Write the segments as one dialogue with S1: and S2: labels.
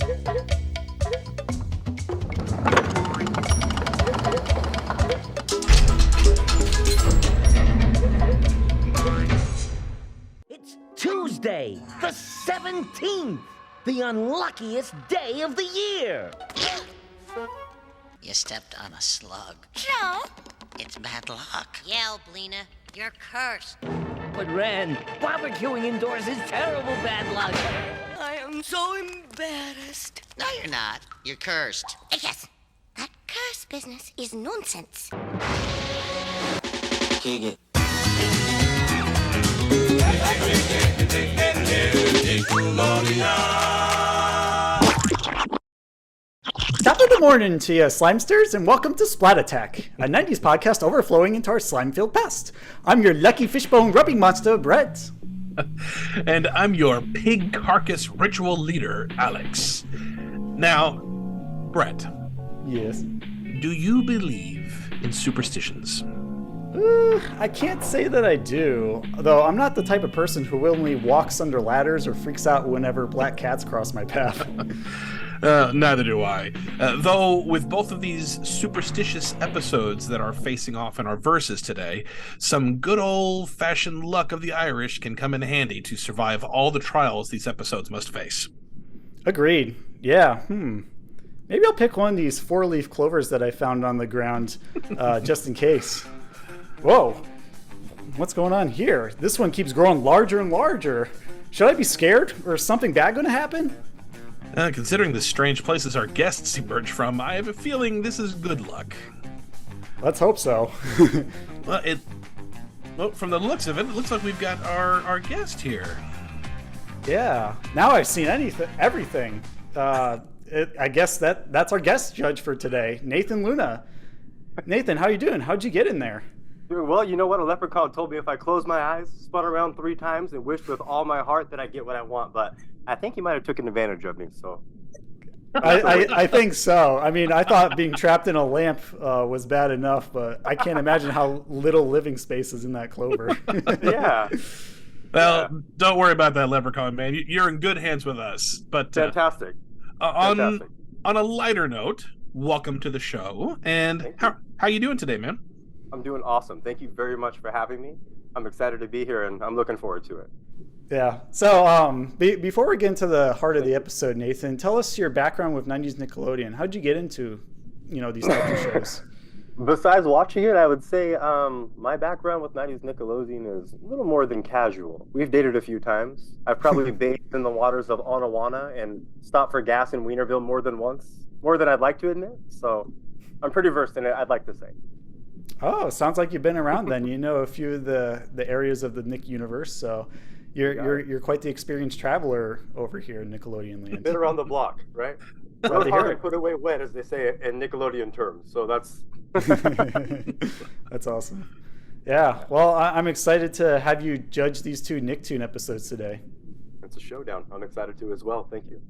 S1: It's Tuesday, the 17th, the unluckiest day of the year.
S2: You stepped on a slug.
S3: Joe?
S2: It's bad luck.
S3: Yell, Blina. You're cursed.
S1: But Ren, barbecuing indoors is terrible bad luck.
S3: I am so embarrassed.
S2: No, you're not. You're cursed.
S3: Yes, that curse business is nonsense.
S2: Kick it.
S4: Top of the morning to you, Slimesters, and welcome to Splat Attack, a 90s podcast overflowing into our slime-filled past. I'm your lucky fishbone rubbing monster, Brett.
S5: And I'm your pig carcass ritual leader, Alex. Now, Brett,
S4: Yes.
S5: do you believe in superstitions?
S4: I can't say that I do, though I'm not the type of person who willingly walks under ladders or freaks out whenever black cats cross my path.
S5: Neither do I. Though with both of these superstitious episodes that are facing off in our verses today, some good old-fashioned luck of the Irish can come in handy to survive all the trials these episodes must face.
S4: Agreed. Yeah, Maybe I'll pick one of these four-leaf clovers that I found on the ground, just in case. Whoa, what's going on here? This one keeps growing larger and larger. Should I be scared, or is something bad going to happen?
S5: Considering the strange places our guests emerge from, I have a feeling this is good luck.
S4: Let's hope so.
S5: Well, from the looks of it, it looks like we've got our guest here.
S4: Yeah, now I've seen everything. I guess that's our guest judge for today, Nathan Luna. Nathan, how you doing? How'd you get in there?
S6: Doing well. You know what? A leprechaun told me if I close my eyes, spun around 3 times, and wished with all my heart that I get what I want. But I think he might have taken advantage of me. So
S4: I think so. I mean, I thought being trapped in a lamp was bad enough, but I can't imagine how little living space is in that clover.
S6: Yeah.
S5: Well, Don't worry about that, leprechaun man. You're in good hands with us. But
S6: Fantastic.
S5: On a lighter note, welcome to the show. And how you doing today, man?
S6: I'm doing awesome. Thank you very much for having me. I'm excited to be here, and I'm looking forward to it.
S4: Yeah. So before we get into the heart of the episode, Nathan, tell us your background with 90s Nickelodeon. How'd you get into, these types of shows?
S6: Besides watching it, I would say my background with 90s Nickelodeon is a little more than casual. We've dated a few times. I've probably bathed in the waters of Onawana and stopped for gas in Wienerville more than once, more than I'd like to admit. So I'm pretty versed in it, I'd like to say.
S4: Oh, sounds like you've been around then. You know a few of the areas of the Nick universe, so you're quite the experienced traveler over here in Nickelodeon land.
S6: Been around the block, right? Run hard and put away wet, as they say in Nickelodeon terms. So that's
S4: that's awesome. Yeah, well, I'm excited to have you judge these 2 Nicktoon episodes today.
S6: It's a showdown. I'm excited to as well. Thank you.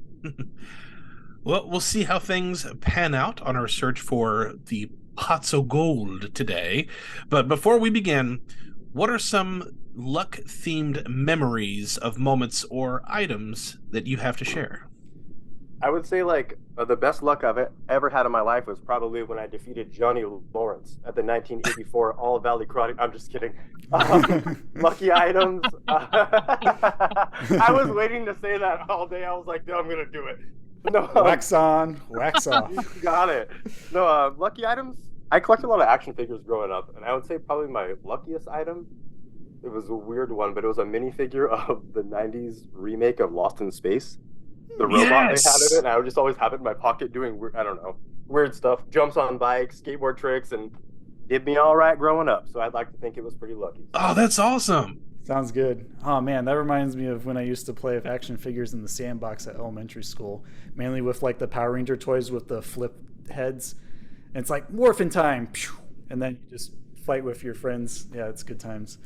S5: Well, we'll see how things pan out on our search for the pots of gold today. But before we begin, what are some luck-themed memories of moments or items that you have to share?
S6: I would say the best luck I've ever had in my life was probably when I defeated Johnny Lawrence at the 1984 All Valley Karate. I'm just kidding. Lucky items. I was waiting to say that all day. I was like, no, I'm gonna do it. No.
S4: Wax on, wax off.
S6: You got it. No, lucky items. I collected a lot of action figures growing up, and I would say probably my luckiest item, it was a weird one, but it was a minifigure of the 90s remake of Lost in Space. The robot they had in it, and I would just always have it in my pocket doing, weird stuff. Jumps on bikes, skateboard tricks, and did me all right growing up. So I'd like to think it was pretty lucky.
S5: Oh, that's awesome.
S4: Sounds good. Oh man, that reminds me of when I used to play with action figures in the sandbox at elementary school, mainly with the Power Ranger toys with the flip heads. And it's like morphin' time, and then you just fight with your friends. Yeah, it's good times.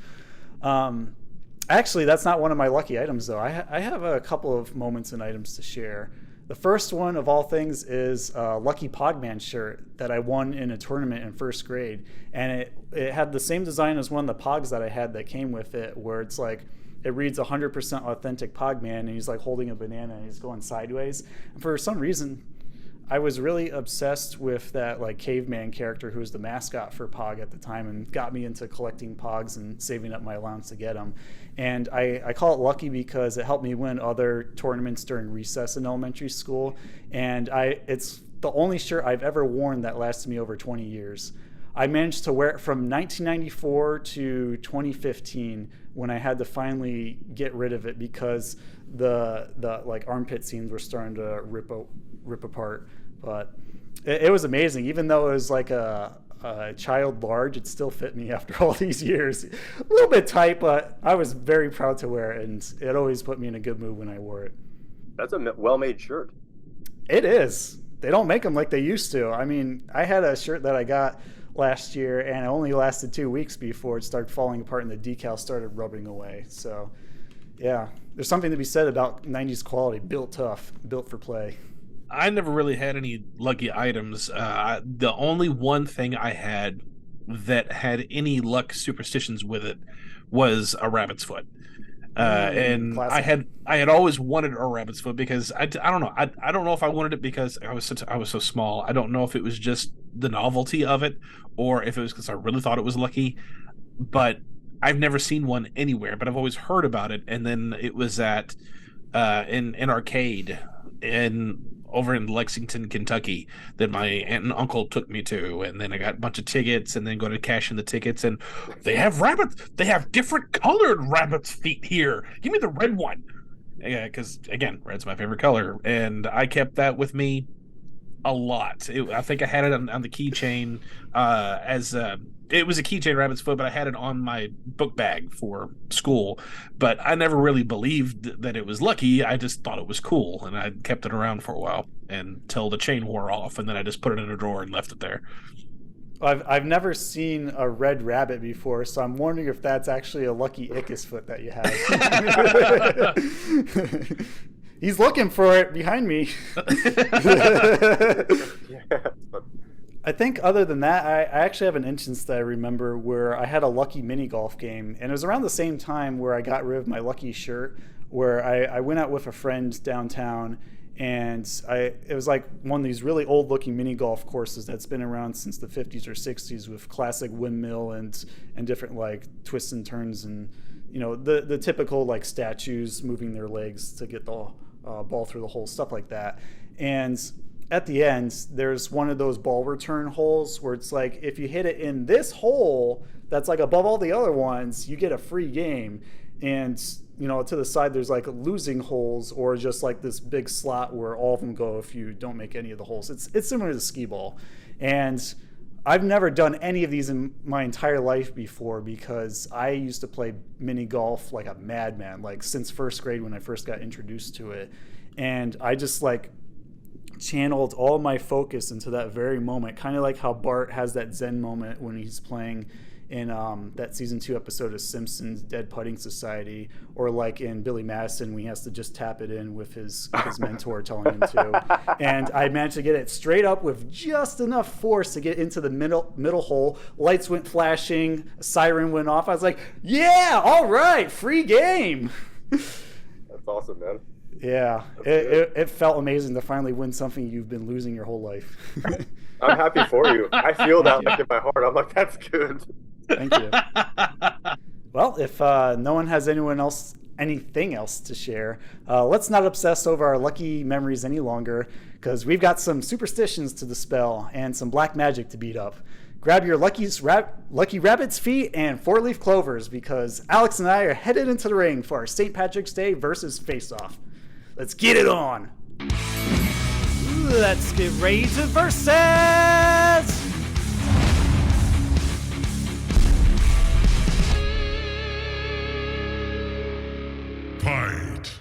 S4: Actually, that's not one of my lucky items, though. I have a couple of moments and items to share. The first one of all things is a Lucky Pogman shirt that I won in a tournament in first grade. And it had the same design as one of the Pogs that I had that came with it, where it's like it reads 100% authentic Pogman, and he's like holding a banana and he's going sideways. And for some reason, I was really obsessed with that like caveman character who was the mascot for Pog at the time, and got me into collecting Pogs and saving up my allowance to get them. And I call it lucky because it helped me win other tournaments during recess in elementary school. And it's the only shirt I've ever worn that lasted me over 20 years. I managed to wear it from 1994 to 2015 when I had to finally get rid of it because the like armpit seams were starting to rip apart. But it was amazing. Even though it was like a child large, it still fit me after all these years. A little bit tight, but I was very proud to wear it, and it always put me in a good mood when I wore it.
S6: That's a well-made shirt.
S4: It is. They don't make them like they used to. I mean, I had a shirt that I got last year, and it only lasted 2 weeks before it started falling apart and the decal started rubbing away. So, yeah, there's something to be said about 90s quality. Built tough, built for play.
S5: I never really had any lucky items. The only one thing I had that had any luck superstitions with it was a rabbit's foot. And classic. I had always wanted a rabbit's foot because I don't know. I don't know if I wanted it because I was so small. I don't know if it was just the novelty of it or if it was because I really thought it was lucky. But I've never seen one anywhere, but I've always heard about it. And then it was at in an arcade over in Lexington, Kentucky, that my aunt and uncle took me to, and then I got a bunch of tickets, and then go to cash in the tickets, and they have rabbits. They have different colored rabbits' feet here. Give me the red one, because again, red's my favorite color, and I kept that with me a lot. I think I had it on the keychain as it was a keychain rabbit's foot, but I had it on my book bag for school. But I never really believed that it was lucky. I just thought it was cool, and I kept it around for a while until the chain wore off, and then I just put it in a drawer and left it there.
S4: I've never seen a red rabbit before, so I'm wondering if that's actually a lucky Ickis foot that you have. He's looking for it behind me. I think other than that, I actually have an instance that I remember where I had a lucky mini golf game, and it was around the same time where I got rid of my lucky shirt, where I went out with a friend downtown, and it was like one of these really old looking mini golf courses that's been around since the 50s or 60s with classic windmill and different like twists and turns and, you know, the typical like statues moving their legs to get the ball through the hole, stuff like that. And at the end, there's one of those ball return holes where it's like, if you hit it in this hole that's like above all the other ones, you get a free game. And, you know, to the side, there's like losing holes or just like this big slot where all of them go if you don't make any of the holes. It's similar to skee ball. And I've never done any of these in my entire life before because I used to play mini golf like a madman, like since first grade when I first got introduced to it. And I just like channeled all my focus into that very moment, kind of like how Bart has that Zen moment when he's playing in that season 2 episode of Simpsons Dead Putting Society, or like in Billy Madison when he has to just tap it in with his mentor telling him to. And I managed to get it straight up with just enough force to get into the middle hole. Lights went flashing, a siren went off. I was like, yeah, all right, free game.
S6: That's awesome, man.
S4: Yeah, it felt amazing to finally win something you've been losing your whole life.
S6: I'm happy for you. I feel that like in my heart. I'm like, that's good.
S4: Thank you. Well, if no one has anything else to share, let's not obsess over our lucky memories any longer, because we've got some superstitions to dispel and some black magic to beat up. Grab your lucky rabbit's feet and 4-leaf clovers, because Alex and I are headed into the ring for our St. Patrick's Day versus face-off. Let's get it on. Let's get ready to versus.
S7: Fight.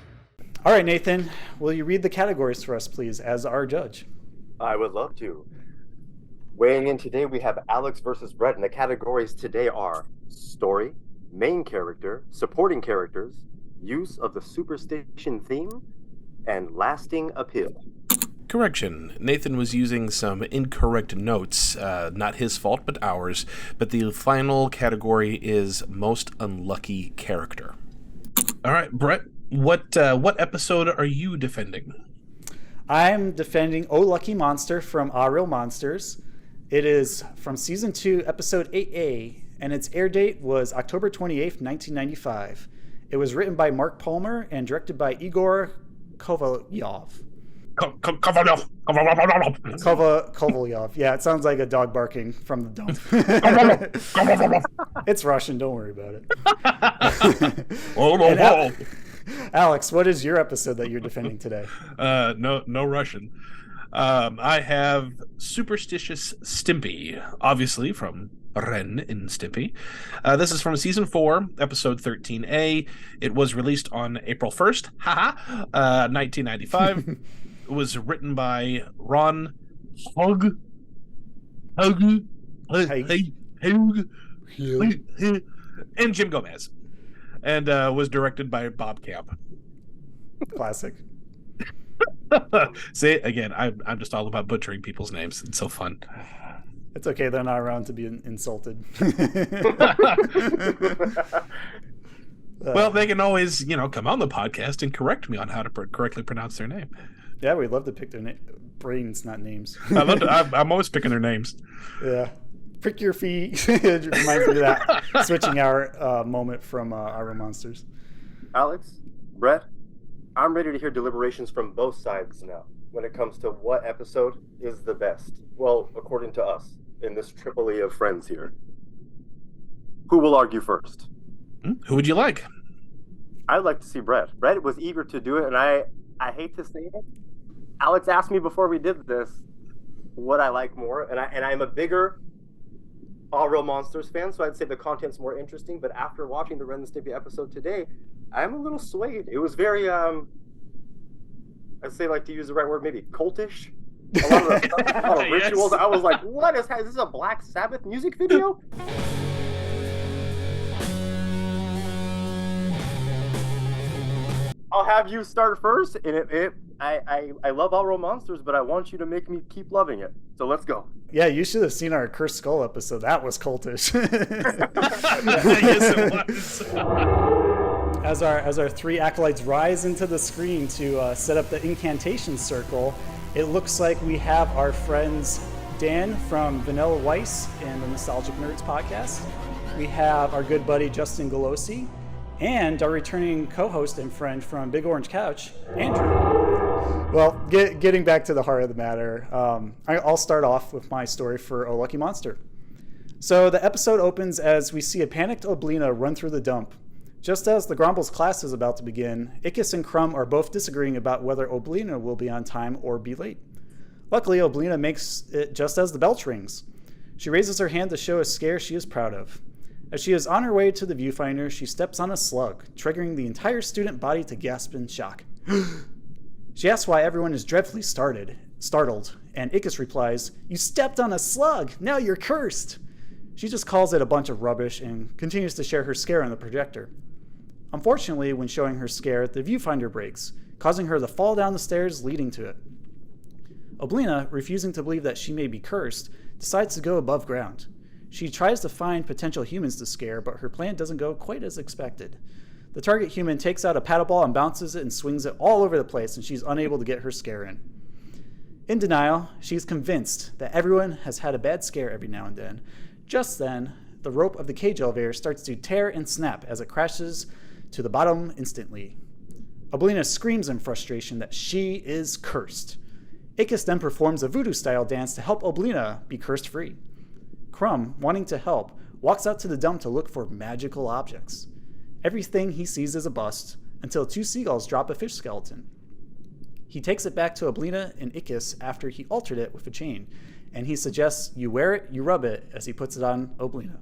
S4: All right, Nathan, will you read the categories for us, please, as our judge?
S6: I would love to. Weighing in today, we have Alex versus Brett, and the categories today are story, main character, supporting characters, use of the Superstition theme, and lasting appeal.
S5: Correction. Nathan was using some incorrect notes. Not his fault, but ours. But the final category is most unlucky character. All right, Brett, what episode are you defending?
S4: I'm defending Oh Lucky Monster from Aaahh Monsters. It is from Season 2, Episode 8A, and its air date was October 28th, 1995. It was written by Mark Palmer and directed by Igor Kovalyov. Kovalyov. Yeah, it sounds like a dog barking from the dump. It's Russian, don't worry about it. Alex, what is your episode that you're defending today?
S5: No Russian. I have Superstitious Stimpy, obviously from Ren Stimpy. This is from Season 4, Episode 13A. It was released on April 1st, 1995. It was written by Ron Hug and Jim Gomez, and was directed by Bob Camp.
S4: Classic.
S5: See, again, I'm just all about butchering people's names. It's so fun.
S4: It's okay, they're not around to be insulted.
S5: Well, they can always, come on the podcast and correct me on how to correctly pronounce their name.
S4: Yeah, we'd love to pick their brains, not names.
S5: I'm always picking their names.
S4: Yeah. Prick your feet. It reminds me of that switching hour moment from Aaahh Monsters.
S6: Alex, Brett, I'm ready to hear deliberations from both sides now when it comes to what episode is the best. Well, according to us, in this Tripoli of friends here. Who will argue first?
S5: Who would you like?
S6: I'd like to see Brett. Brett was eager to do it, and I hate to say it. Alex asked me before we did this what I like more, and I'm a bigger Aaahh Monsters fan, so I'd say the content's more interesting. But after watching the Ren Stimpy episode today, I'm a little swayed. It was very, I'd say, like, to use the right word, maybe cultish. A lot of rituals. I was like, what is this a Black Sabbath music video? I'll have you start first, and I love Aaahh Monsters, but I want you to make me keep loving it. So let's go.
S4: Yeah, you should have seen our Cursed Skull episode. That was cultish.
S5: Yes, it was.
S4: As our three acolytes rise into the screen to set up the incantation circle, it looks like we have our friends Dan from Vanilla Weiss and the Nostalgic Nerds podcast. We have our good buddy Justin Galosi, and our returning co-host and friend from Big Orange Couch, Andrew. Well, getting back to the heart of the matter, I'll start off with my story for Oh Lucky Monster. So the episode opens as we see a panicked Oblina run through the dump. Just as the Grumbles class is about to begin, Ickis and Crumb are both disagreeing about whether Oblina will be on time or be late. Luckily, Oblina makes it just as the bell rings. She raises her hand to show a scare she is proud of. As she is on her way to the viewfinder, she steps on a slug, triggering the entire student body to gasp in shock. She asks why everyone is dreadfully startled, and Ickis replies, "You stepped on a slug! Now you're cursed!" She just calls it a bunch of rubbish and continues to share her scare on the projector. Unfortunately, when showing her scare, the viewfinder breaks, causing her to fall down the stairs leading to it. Oblina, refusing to believe that she may be cursed, decides to go above ground. She tries to find potential humans to scare, but her plan doesn't go quite as expected. The target human takes out a paddle ball and bounces it and swings it all over the place, and she's unable to get her scare in. In denial, she's convinced that everyone has had a bad scare every now and then. Just then, the rope of the cage elevator starts to tear and snap as it crashes to the bottom instantly. Oblina screams in frustration that she is cursed. Ickis then performs a voodoo-style dance to help Oblina be cursed-free. Crumb, wanting to help, walks out to the dump to look for magical objects. Everything he sees is a bust, until two seagulls drop a fish skeleton. He takes it back to Oblina and Ickis after he altered it with a chain, and he suggests you wear it, you rub it, as he puts it on Oblina.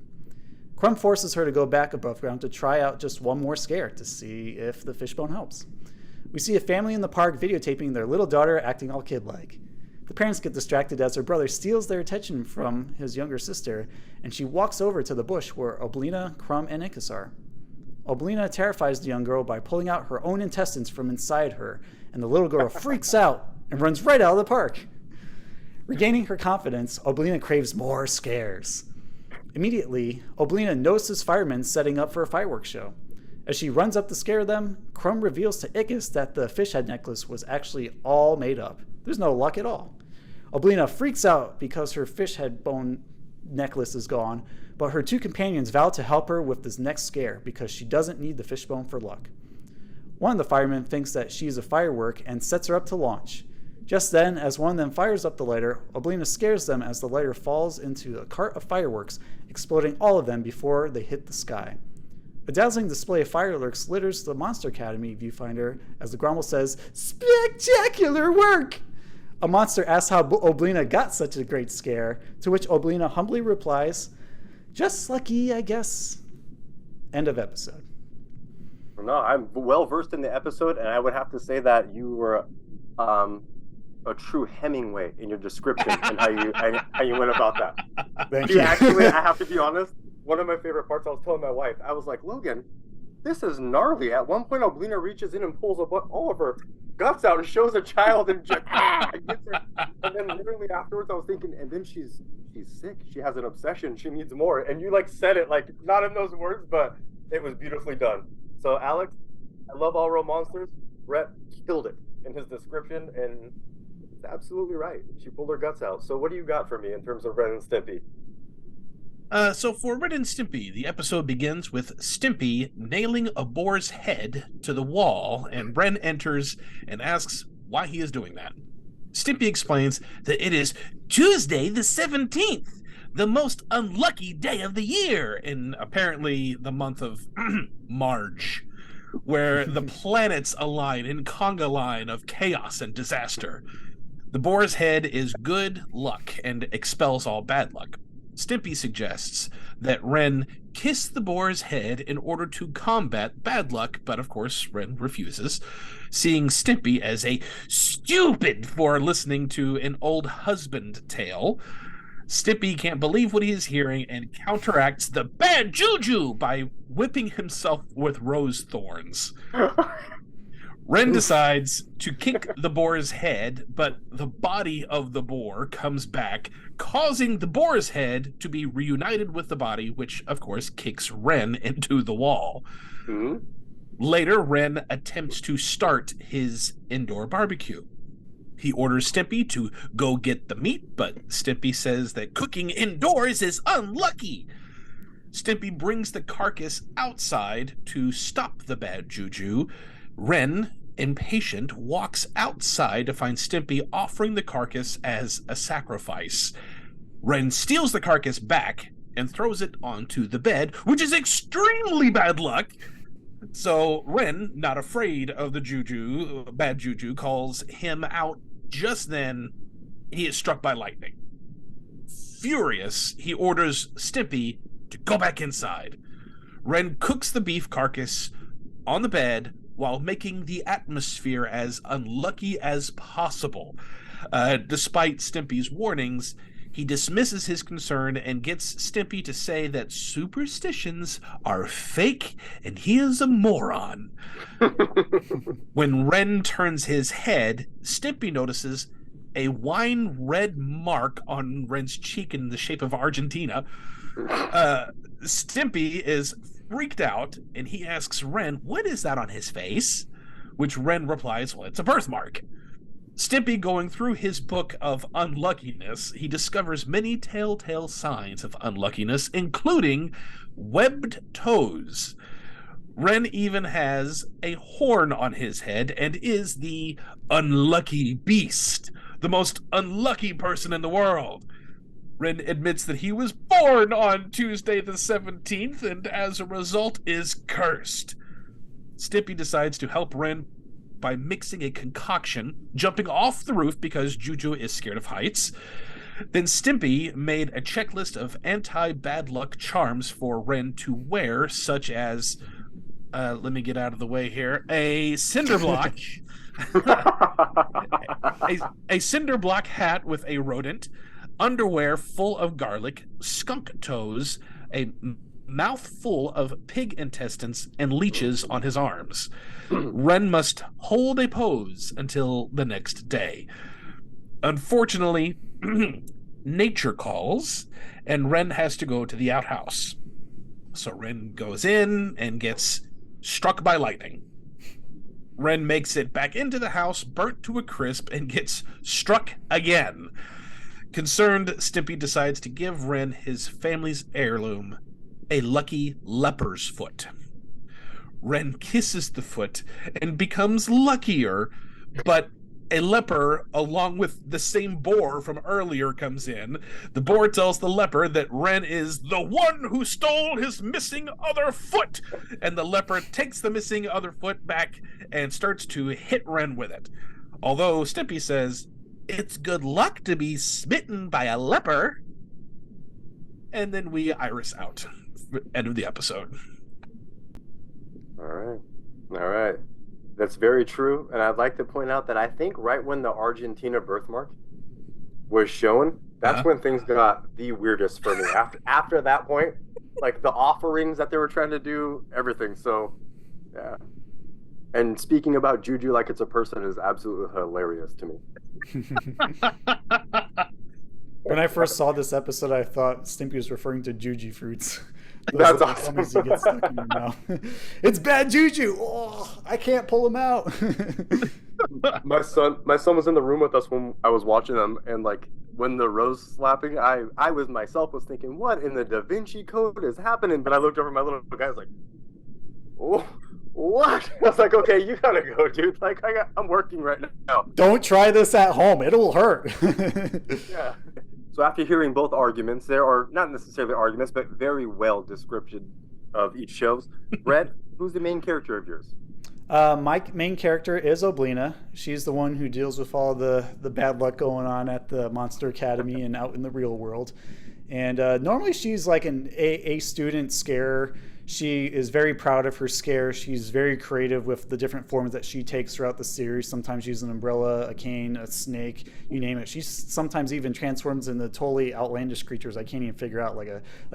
S4: Crumb forces her to go back above ground to try out just one more scare to see if the fishbone helps. We see a family in the park videotaping their little daughter acting all kid-like. The parents get distracted as her brother steals their attention from his younger sister, and she walks over to the bush where Oblina, Crumb, and Ickis are. Oblina terrifies the young girl by pulling out her own intestines from inside her, and the little girl freaks out and runs right out of the park. Regaining her confidence, Oblina craves more scares. Immediately, Oblina notices firemen setting up for a fireworks show. As she runs up to scare them, Crumb reveals to Ickis that the fish head necklace was actually all made up. There's no luck at all. Oblina freaks out because her fish head bone necklace is gone, but her 2 companions vow to help her with this next scare because she doesn't need the fishbone for luck. One of the firemen thinks that she is a firework and sets her up to launch. Just then, as one of them fires up the lighter, Oblina scares them as the lighter falls into a cart of fireworks, exploding all of them before they hit the sky. A dazzling display of fireworks litters the Monster Academy viewfinder as the Grumble says, "Spectacular work!" A monster asks how Oblina got such a great scare, to which Oblina humbly replies, "Just lucky, I guess." End of episode.
S6: No, I'm well versed in the episode, and I would have to say that you were a true Hemingway in your description and how you went about that.
S4: Thank you.
S6: Actually, I have to be honest. One of my favorite parts, I was telling my wife, I was like, Logan, this is gnarly. At one point, Oblina reaches in and pulls all of her guts out and shows a child and just gets her. And then literally afterwards, I was thinking, and then she's sick. She has an obsession. She needs more. And you said it not in those words, but it was beautifully done. So Alex, I love All Real Monsters. Brett killed it in his description, and it's absolutely right. She pulled her guts out. So what do you got for me in terms of Ren and Stimpy?
S5: So for Ren and Stimpy, the episode begins with Stimpy nailing a boar's head to the wall, and Ren enters and asks why he is doing that. Stimpy explains that it is Tuesday the 17th, the most unlucky day of the year in apparently the month of March, where the planets align in conga line of chaos and disaster. The boar's head is good luck and expels all bad luck. Stimpy suggests that Ren kiss the boar's head in order to combat bad luck, but of course Ren refuses, seeing Stimpy as a stupid for listening to an old husband tale. Stimpy can't believe what he is hearing and counteracts the bad juju by whipping himself with rose thorns. Ren decides to kick the boar's head, but the body of the boar comes back, causing the boar's head to be reunited with the body, which, of course, kicks Ren into the wall.
S6: Mm-hmm.
S5: Later, Ren attempts to start his indoor barbecue. He orders Stimpy to go get the meat, but Stimpy says that cooking indoors is unlucky. Stimpy brings the carcass outside to stop the bad juju. Ren, impatient, walks outside to find Stimpy offering the carcass as a sacrifice. Ren steals the carcass back and throws it onto the bed, which is extremely bad luck. So Ren, not afraid of the bad juju, calls him out. Just then, he is struck by lightning. Furious, he orders Stimpy to go back inside. Ren cooks the beef carcass on the bed while making the atmosphere as unlucky as possible. Despite Stimpy's warnings, he dismisses his concern and gets Stimpy to say that superstitions are fake and he is a moron. When Ren turns his head, Stimpy notices a wine red mark on Ren's cheek in the shape of Argentina. Stimpy is freaked out and he asks Ren, "What is that on his face?" Which Ren replies, "Well, it's a birthmark." Stimpy, going through his book of unluckiness, he discovers many telltale signs of unluckiness, including webbed toes. Ren even has a horn on his head and is the unlucky beast, the most unlucky person in the world. Ren admits that he was born on Tuesday the 17th and as a result is cursed. Stimpy decides to help Ren by mixing a concoction, jumping off the roof because Juju is scared of heights. Then Stimpy made a checklist of anti-bad luck charms for Ren to wear, such as, let me get out of the way here, a cinder block, a cinder block hat with a rodent, underwear full of garlic, skunk toes, a mouthful of pig intestines, and leeches on his arms. Ren must hold a pose until the next day. Unfortunately, nature calls, and Ren has to go to the outhouse. So Ren goes in and gets struck by lightning. Ren makes it back into the house, burnt to a crisp, and gets struck again. Concerned, Stimpy decides to give Ren his family's heirloom, a lucky leper's foot. Ren kisses the foot and becomes luckier, but a leper, along with the same boar from earlier, comes in. The boar tells the leper that Ren is the one who stole his missing other foot, and the leper takes the missing other foot back and starts to hit Ren with it. Although Stimpy says, "It's good luck to be smitten by a leper." And then we iris out. End of the episode.
S6: All right. That's very true. And I'd like to point out that I think right when the Argentina birthmark was shown, that's when things got the weirdest for me. After that point, like the offerings that they were trying to do, everything. So, yeah. And speaking about Juju like it's a person is absolutely hilarious to me.
S4: When I first saw this episode, I thought Stimpy was referring to Juju fruits.
S6: That's awesome.
S4: You get stuck in your mouth. It's bad juju. Oh, I can't pull him out.
S6: My son was in the room with us when I was watching them, and like when the rose slapping, I was thinking, what in the Da Vinci Code is happening? But I looked over at my little guy, I was like, oh, what? I was like, okay, you gotta go, dude. Like I'm working right now.
S4: Don't try this at home. It'll hurt.
S6: Yeah. So after hearing both arguments, there are not necessarily arguments, but very well description of each shows. Red, who's the main character of yours?
S4: My main character is Oblina. She's the one who deals with all the bad luck going on at the Monster Academy and out in the real world. And normally she's like an A student scarer. She is very proud of her scare. She's very creative with the different forms that she takes throughout the series. Sometimes she's an umbrella, a cane, a snake, you name it. She sometimes even transforms into totally outlandish creatures I can't even figure out, like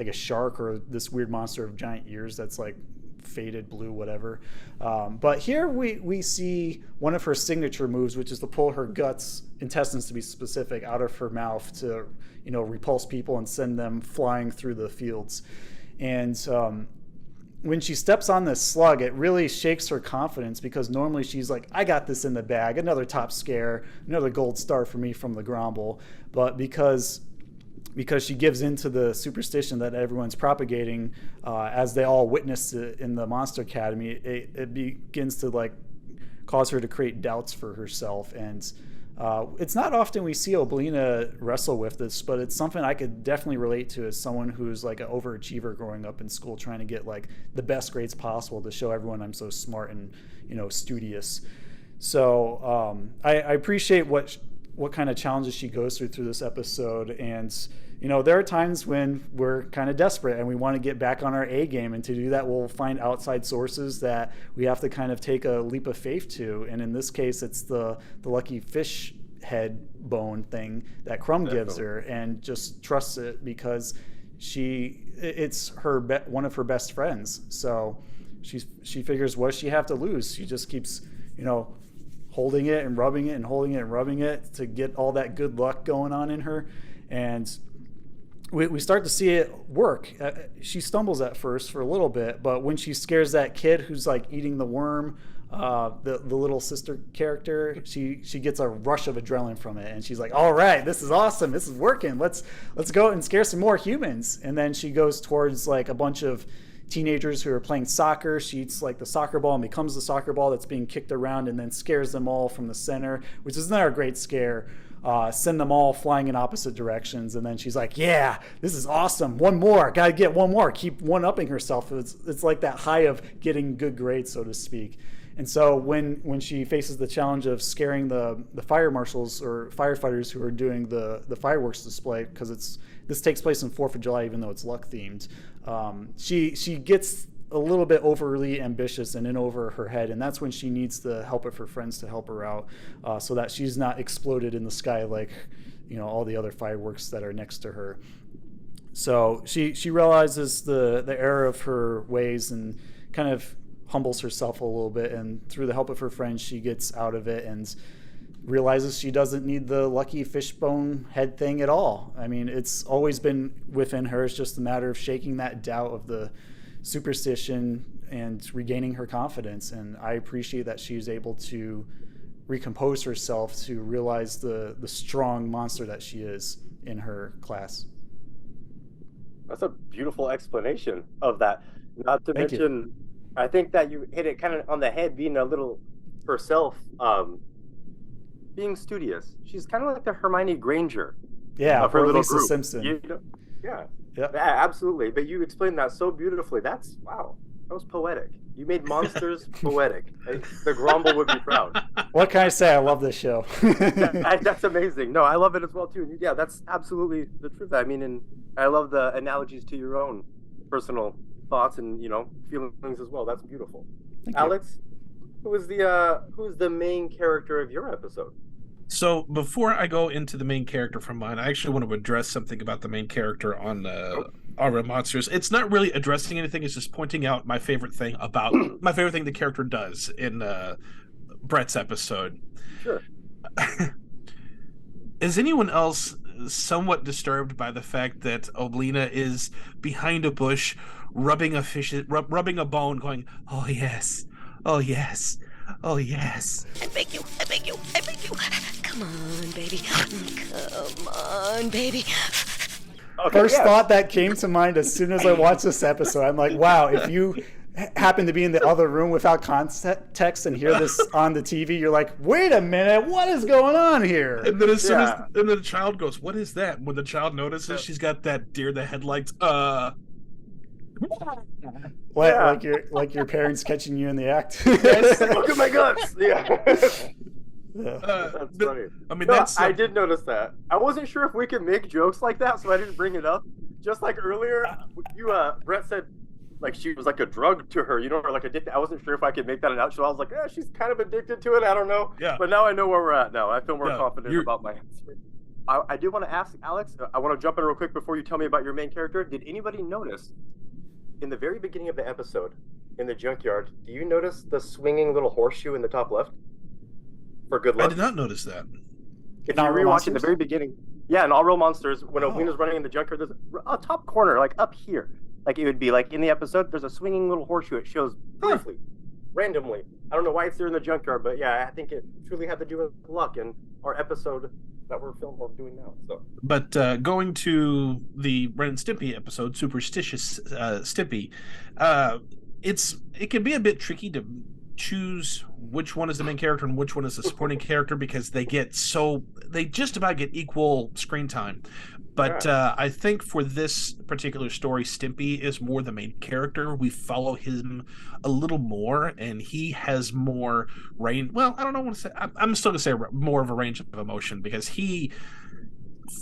S4: a shark or this weird monster of giant ears that's like faded blue, whatever. But here we see one of her signature moves, which is to pull her intestines to be specific, out of her mouth to, repulse people and send them flying through the fields. And when she steps on this slug, it really shakes her confidence, because normally she's like, I got this in the bag, another top scare, another gold star for me from the Gromble. But because she gives into the superstition that everyone's propagating, as they all witnessed it in the Monster Academy, it begins to like cause her to create doubts for herself. And it's not often we see Oblina wrestle with this, but it's something I could definitely relate to as someone who's like an overachiever growing up in school, trying to get like the best grades possible to show everyone I'm so smart and studious. So I appreciate what kind of challenges she goes through this episode. And there are times when we're kind of desperate and we want to get back on our A game, and to do that we'll find outside sources that we have to kind of take a leap of faith to. And in this case, it's the lucky fish head bone thing that Crumb gives her, and just trusts it because it's one of her best friends. So she figures, what does she have to lose? She just keeps holding it and rubbing it and holding it and rubbing it to get all that good luck going on in her. And we start to see it work. She stumbles at first for a little bit, but when she scares that kid who's like eating the worm, the little sister character, she gets a rush of adrenaline from it, and she's like, all right, this is awesome, this is working, let's go and scare some more humans. And then she goes towards like a bunch of teenagers who are playing soccer. She eats like the soccer ball and becomes the soccer ball that's being kicked around, and then scares them all from the center, which is another great scare. Send them all flying in opposite directions, and then she's like, yeah, this is awesome, one more, gotta get one more, keep one-upping herself. It's like that high of getting good grades, so to speak. And so when she faces the challenge of scaring the fire marshals or firefighters who are doing the fireworks display, because this takes place in 4th of July, even though it's luck themed, she gets a little bit overly ambitious and in over her head, and that's when she needs the help of her friends to help her out, so that she's not exploded in the sky like all the other fireworks that are next to her. So she realizes the error of her ways and kind of humbles herself a little bit, and through the help of her friends she gets out of it and realizes she doesn't need the lucky fishbone head thing at all. I mean, it's always been within her. It's just a matter of shaking that doubt of the Superstition and regaining her confidence. And I appreciate that she was able to recompose herself to realize the strong monster that she is in her class.
S6: That's a beautiful explanation of that. Not to
S4: Thank you.
S6: mention, I think that you hit it kind of on the head, being a little herself, being studious. She's kind of like the Hermione Granger
S4: Yeah,
S6: of her
S4: or
S6: little
S4: Lisa
S6: group.
S4: Simpson.
S6: Yeah,
S4: Yep.
S6: yeah, absolutely. But you explained that so beautifully. That's wow. That was poetic. You made monsters poetic. The Grumble would be proud.
S4: What can I say? I love this show.
S6: That's amazing. No, I love it as well too. Yeah, that's absolutely the truth. I mean, and I love the analogies to your own personal thoughts and feelings as well. That's beautiful.
S4: Thank you.
S6: Alex, who's the main character of your episode?
S5: So before I go into the main character from mine, I actually want to address something about the main character on Our Monsters. It's not really addressing anything. It's just pointing out my favorite thing the character does in Brett's episode.
S6: Sure.
S5: Is anyone else somewhat disturbed by the fact that Oblina is behind a bush, rubbing a bone, going, "Oh yes, oh yes, oh yes"?
S3: I beg you, I beg you, I beg you. Come on, baby. Come on, baby.
S6: Okay,
S4: First
S6: yeah.
S4: thought that came to mind as soon as I watched this episode, I'm like, wow, if you happen to be in the other room without context and hear this on the TV, you're like, wait a minute, what is going on here?
S5: And then and then the child goes, "What is that?" When the child notices she's got that deer in the headlights,
S4: Like your parents catching you in the act.
S6: Yes, look at my guts. Yeah.
S4: Yeah.
S6: That's funny.
S5: I mean,
S6: I did notice that. I wasn't sure if we could make jokes like that, so I didn't bring it up. Just like earlier, Brett said, like she was like a drug to her, or like addicted. I wasn't sure if I could make that an out, so I was like, she's kind of addicted to it. I don't know.
S5: Yeah.
S6: But now I know where we're at. Now I feel more confident
S5: you're-
S6: about my answer. I did want to ask Alex. I want to jump in real quick before you tell me about your main character. Did anybody notice in the very beginning of the episode in the junkyard? Do you notice the swinging little horseshoe in the top left? For good luck.
S5: I did not notice that.
S6: If
S4: Not
S6: you
S4: Real
S6: rewatch in the
S4: Monsters?
S6: very beginning, in All Real Monsters, when Oblina's running in the junkyard, there's a top corner, like up here. Like it would be like in the episode, there's a swinging little horseshoe. It shows briefly, randomly. I don't know why it's there in the junkyard, but yeah, I think it truly had to do with luck in our episode that we're doing now. So,
S5: But going to the Ren Stimpy episode, Superstitious Stimpy, it can be a bit tricky to choose which one is the main character and which one is the supporting character, because they just about get equal screen time. But I think for this particular story, Stimpy is more the main character. We follow him a little more, and he has more range. Well, I don't know what to say. I'm still going to say more of a range of emotion, because he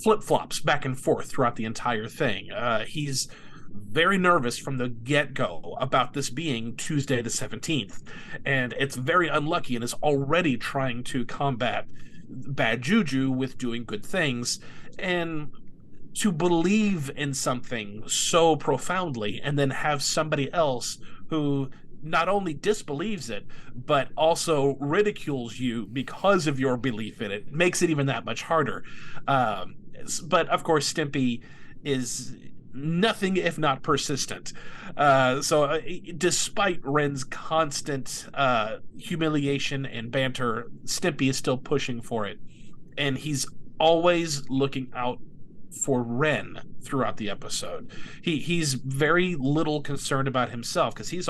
S5: flip-flops back and forth throughout the entire thing. He's very nervous from the get-go about this being Tuesday the 17th, and it's very unlucky, and is already trying to combat bad juju with doing good things. And to believe in something so profoundly and then have somebody else who not only disbelieves it, but also ridicules you because of your belief in it, makes it even that much harder. But of course, Stimpy is nothing if not persistent. So despite Ren's constant humiliation and banter, Stimpy is still pushing for it. And he's always looking out for Ren throughout the episode. He's very little concerned about himself, because he's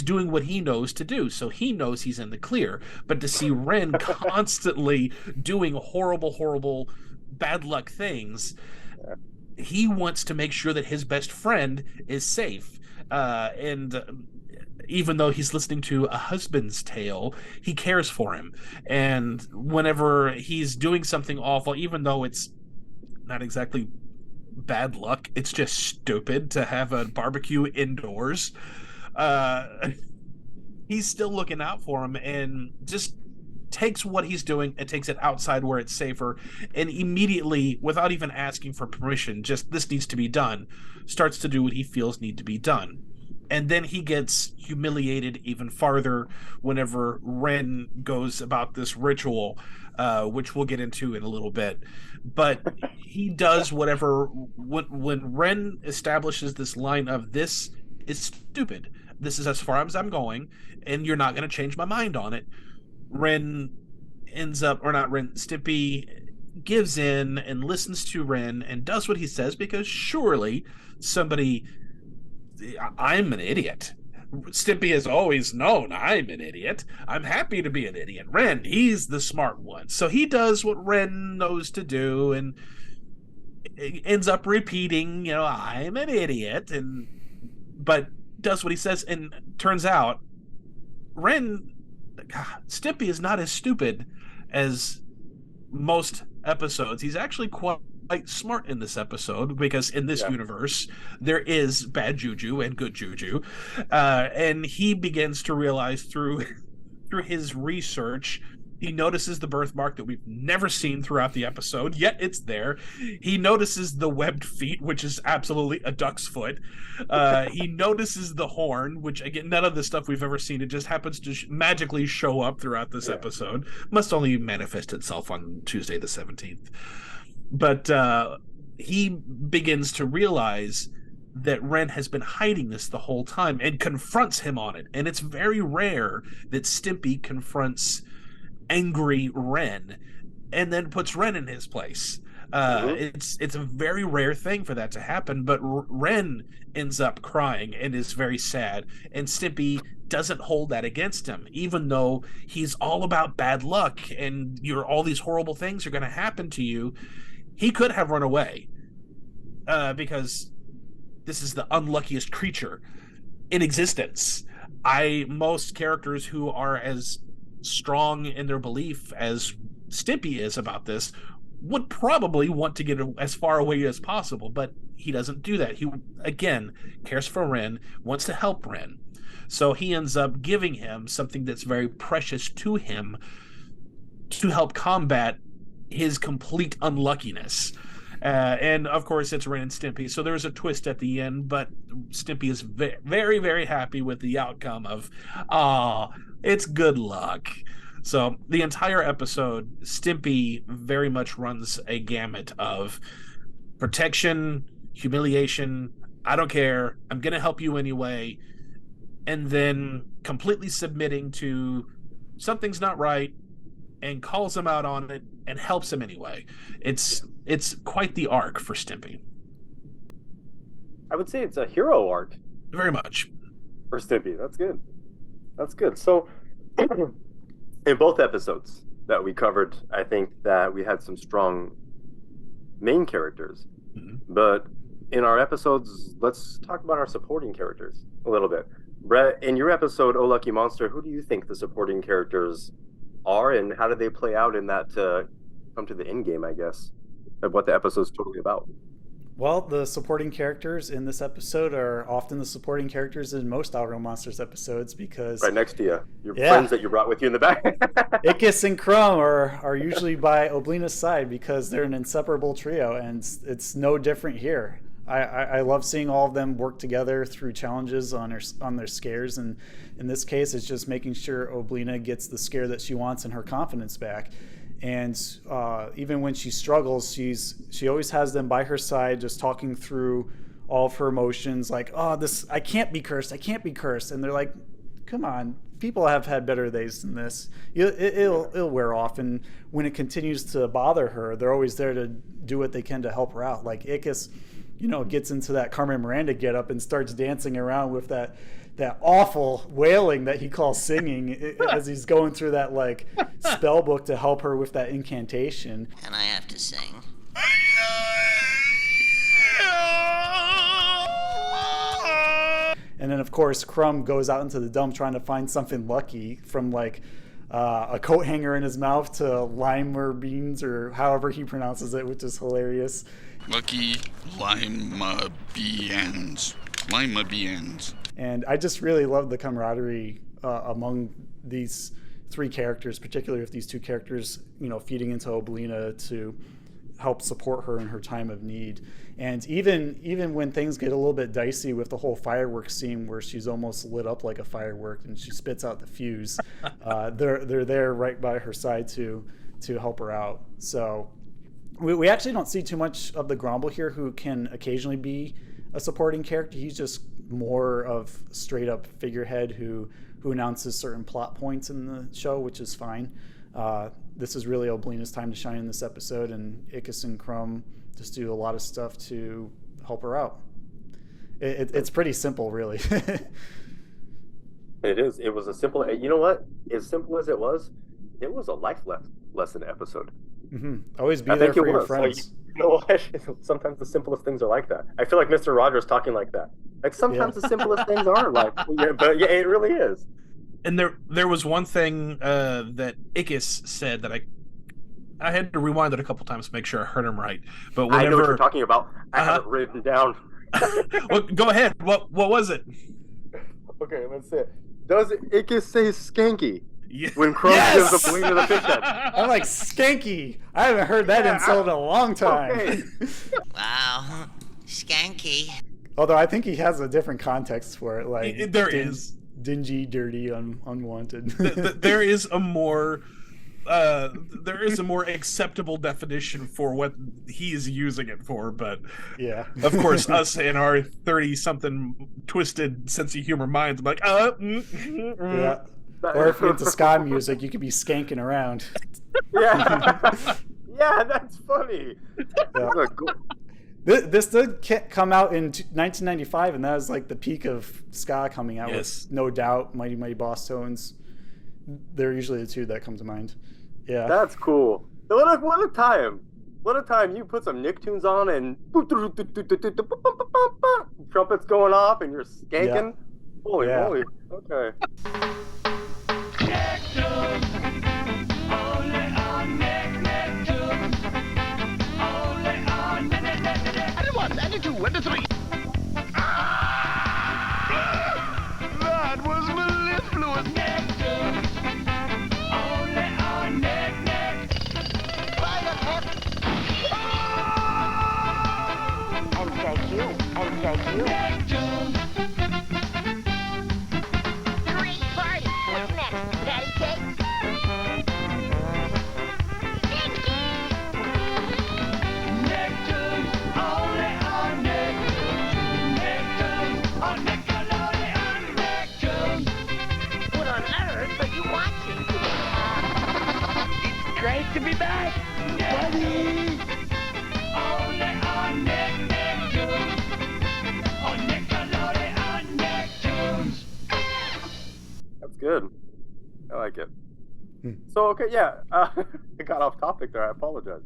S5: doing what he knows to do, so he knows he's in the clear. But to see Ren constantly doing horrible bad luck things, he wants to make sure that his best friend is safe. And even though he's listening to A Husband's Tale, he cares for him. And whenever he's doing something awful, even though it's not exactly bad luck, it's just stupid to have a barbecue indoors, he's still looking out for him, and just takes what he's doing and takes it outside where it's safer, and immediately, without even asking for permission, just this needs to be done, starts to do what he feels need to be done. And then he gets humiliated even farther whenever Ren goes about this ritual. which we'll get into in a little bit. But he does whatever when Ren establishes this line of this is stupid. This is as far as I'm going, and you're not going to change my mind on it. Ren ends up, or not Ren, Stimpy gives in and listens to Ren and does what he says, because surely somebody, I'm an idiot. Stimpy has always known I'm an idiot. I'm happy to be an idiot. Ren, he's the smart one. So he does what Ren knows to do and ends up repeating, I'm an idiot, but does what he says. And turns out Stimpy is not as stupid as most episodes. He's actually quite smart in this episode, because in this universe there is bad juju and good juju, and he begins to realize through his research. He notices the birthmark that we've never seen throughout the episode, yet it's there. He notices the webbed feet, which is absolutely a duck's foot. He notices the horn, which, again, none of the stuff we've ever seen. It just happens to magically show up throughout this episode. Must only manifest itself on Tuesday the 17th. But he begins to realize that Ren has been hiding this the whole time and confronts him on it. And it's very rare that Stimpy confronts angry Ren and then puts Ren in his place. It's a very rare thing for that to happen, but Ren ends up crying and is very sad, and Stimpy doesn't hold that against him, even though he's all about bad luck and all these horrible things are going to happen to you. He could have run away, because this is the unluckiest creature in existence. Most characters who are as strong in their belief as Stimpy is about this would probably want to get as far away as possible, but he doesn't do that. He, again, cares for Ren, wants to help Ren. So he ends up giving him something that's very precious to him to help combat his complete unluckiness. And of course it's Ren and Stimpy, so there's a twist at the end, but Stimpy is very, very happy with the outcome of, it's good luck. So the entire episode, Stimpy very much runs a gamut of protection, humiliation, I don't care, I'm gonna help you anyway, and then completely submitting to something's not right and calls him out on it and helps him anyway. It's quite the arc for Stimpy.
S6: I would say it's a hero arc.
S5: Very much.
S6: For Stimpy. That's good. That's good. So, in both episodes that we covered, I think that we had some strong main characters. Mm-hmm. But in our episodes, let's talk about our supporting characters a little bit. Brett, in your episode, Oh Lucky Monster, who do you think the supporting characters are, and how do they play out in that come to the end game, I guess, of what the episode's totally about?
S4: Well, the supporting characters in this episode are often the supporting characters in most Aaahh Monsters episodes, because
S6: right next to you, your friends that you brought with you in the back.
S4: Ickis and Crumb are usually by Oblina's side because they're an inseparable trio, and it's no different here. I love seeing all of them work together through challenges on their scares, and in this case, it's just making sure Oblina gets the scare that she wants and her confidence back. And even when she struggles, she always has them by her side, just talking through all of her emotions, like, I can't be cursed, and they're like, come on, people have had better days than this. It'll wear off, and when it continues to bother her, they're always there to do what they can to help her out. Like Ickis, gets into that Carmen Miranda getup and starts dancing around with that awful wailing that he calls singing as he's going through that spell book to help her with that incantation.
S2: And I have to sing.
S4: And then of course Crumb goes out into the dump trying to find something lucky, from a coat hanger in his mouth to lima beans, or however he pronounces it, which is hilarious.
S7: Lucky lima beans. Lima beans.
S4: And I just really love the camaraderie among these three characters, particularly with these two characters, feeding into Oblina to help support her in her time of need. And even when things get a little bit dicey with the whole fireworks scene where she's almost lit up like a firework and she spits out the fuse, they're there right by her side to to help her out. So we actually don't see too much of the Grumble here, who can occasionally be a supporting character. He's just more of straight up figurehead who announces certain plot points in the show, which is fine. This is really Oblina's time to shine in this episode, and Ickis and Crumb just do a lot of stuff to help her out. It's pretty simple, really.
S6: It is. It was a simple. You know what? As simple as it was a life lesson episode.
S4: Mm-hmm. Always be there for your friends.
S6: Like, you know what? Sometimes the simplest things are like that. I feel like Mr. Rogers talking like that. Like sometimes the simplest things are like, but yeah, it really is.
S5: And there was one thing that Ickis said that I had to rewind it a couple times to make sure I heard him right. But whenever,
S6: I know what you're talking about. I have it written down.
S5: Well, go ahead. What was it?
S6: Okay, let's see it. Does Ickis say skanky?
S5: Yeah.
S6: When Crumb gives a bling to the fish head.
S4: I'm like, skanky. I haven't heard that insult in a long time.
S6: Okay.
S2: Wow. Skanky.
S4: Although I think he has a different context for it. Like
S5: There is.
S4: Dingy, dirty, unwanted.
S5: There is a more acceptable definition for what he is using it for, but
S4: yeah,
S5: of course, us in our 30-something twisted sense of humor minds, I'm like,
S4: yeah. Or if you're into ska music, you could be skanking around.
S6: Yeah, yeah, that's funny.
S4: Yeah. This did come out in 1995, and that was like the peak of ska coming out.
S5: Yes.
S4: With No Doubt, Mighty Mighty Boss Tones. They're usually the two that come to mind. Yeah,
S6: that's cool. What a time! What a time! You put some Nicktoons on and trumpets going off, and you're skanking. Yeah. Holy moly! Okay.
S8: That was mellifluous.
S3: And thank you. And thank you. Great party. What's next? Patty cake?
S1: Great to be back, buddy! Only on Nicktoons. On Nickelodeon Nicktoons.
S6: That's good. I like it. So, okay, yeah. I got off topic there. I apologize.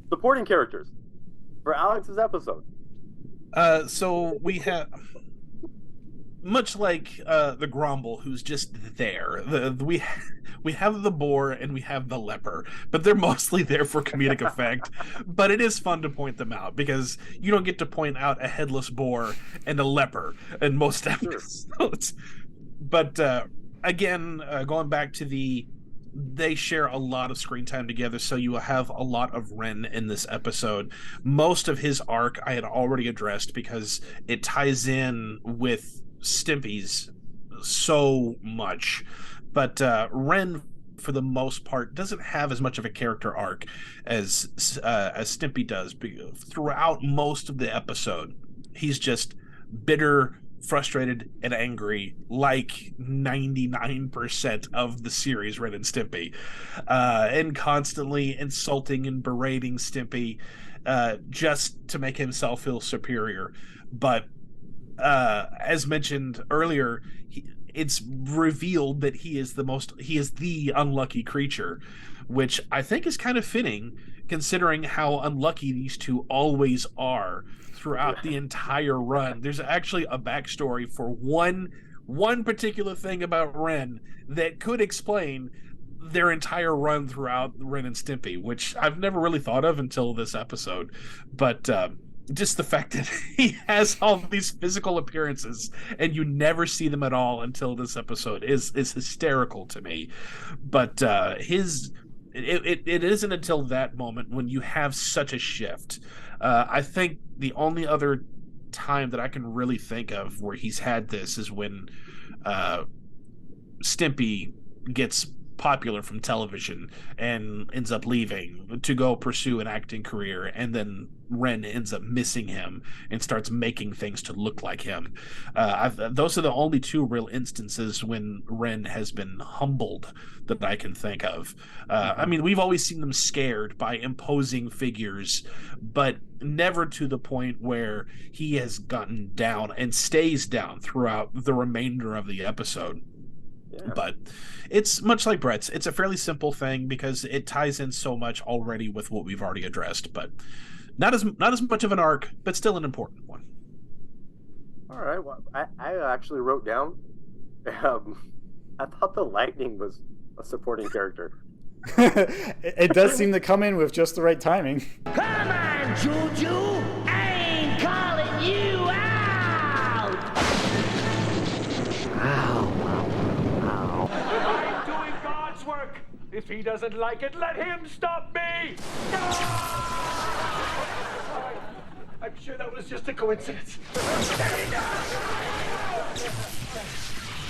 S6: Supporting characters for Alex's episode.
S5: So we have, much like the Grumble, who's just there. We have the boar and we have the leper, but they're mostly there for comedic effect. But it is fun to point them out because you don't get to point out a headless boar and a leper in most episodes. But again, going back to they share a lot of screen time together, so you will have a lot of Ren in this episode. Most of his arc I had already addressed because it ties in with Stimpy's so much. But Ren, for the most part, doesn't have as much of a character arc as Stimpy does. Throughout most of the episode, he's just bitter, frustrated, and angry, like 99% of the series Ren and Stimpy, and constantly insulting and berating Stimpy just to make himself feel superior. But as mentioned earlier, it's revealed that he is the unlucky creature, which I think is kind of fitting considering how unlucky these two always are throughout the entire run. There's actually a backstory for one particular thing about Ren that could explain their entire run throughout Ren and Stimpy, which I've never really thought of until this episode. But just the fact that he has all these physical appearances and you never see them at all until this episode is hysterical to me. But it isn't until that moment when you have such a shift. I think the only other time that I can really think of where he's had this is when Stimpy gets popular from television and ends up leaving to go pursue an acting career, and then Ren ends up missing him and starts making things to look like him. Those are the only two real instances when Ren has been humbled that I can think of. I mean, we've always seen them scared by imposing figures, but never to the point where he has gotten down and stays down throughout the remainder of the episode. Yeah. But it's much like Brett's. It's a fairly simple thing because it ties in so much already with what we've already addressed, but not as much of an arc, but still an important one.
S6: All right. Well, I actually wrote down. I thought the lightning was a supporting character.
S4: It does seem to come in with just the right timing.
S1: Come on, Juju! I ain't calling you out! Ow.
S8: I'm doing God's work. If he doesn't like it, let him stop me! I'm sure that was just a coincidence.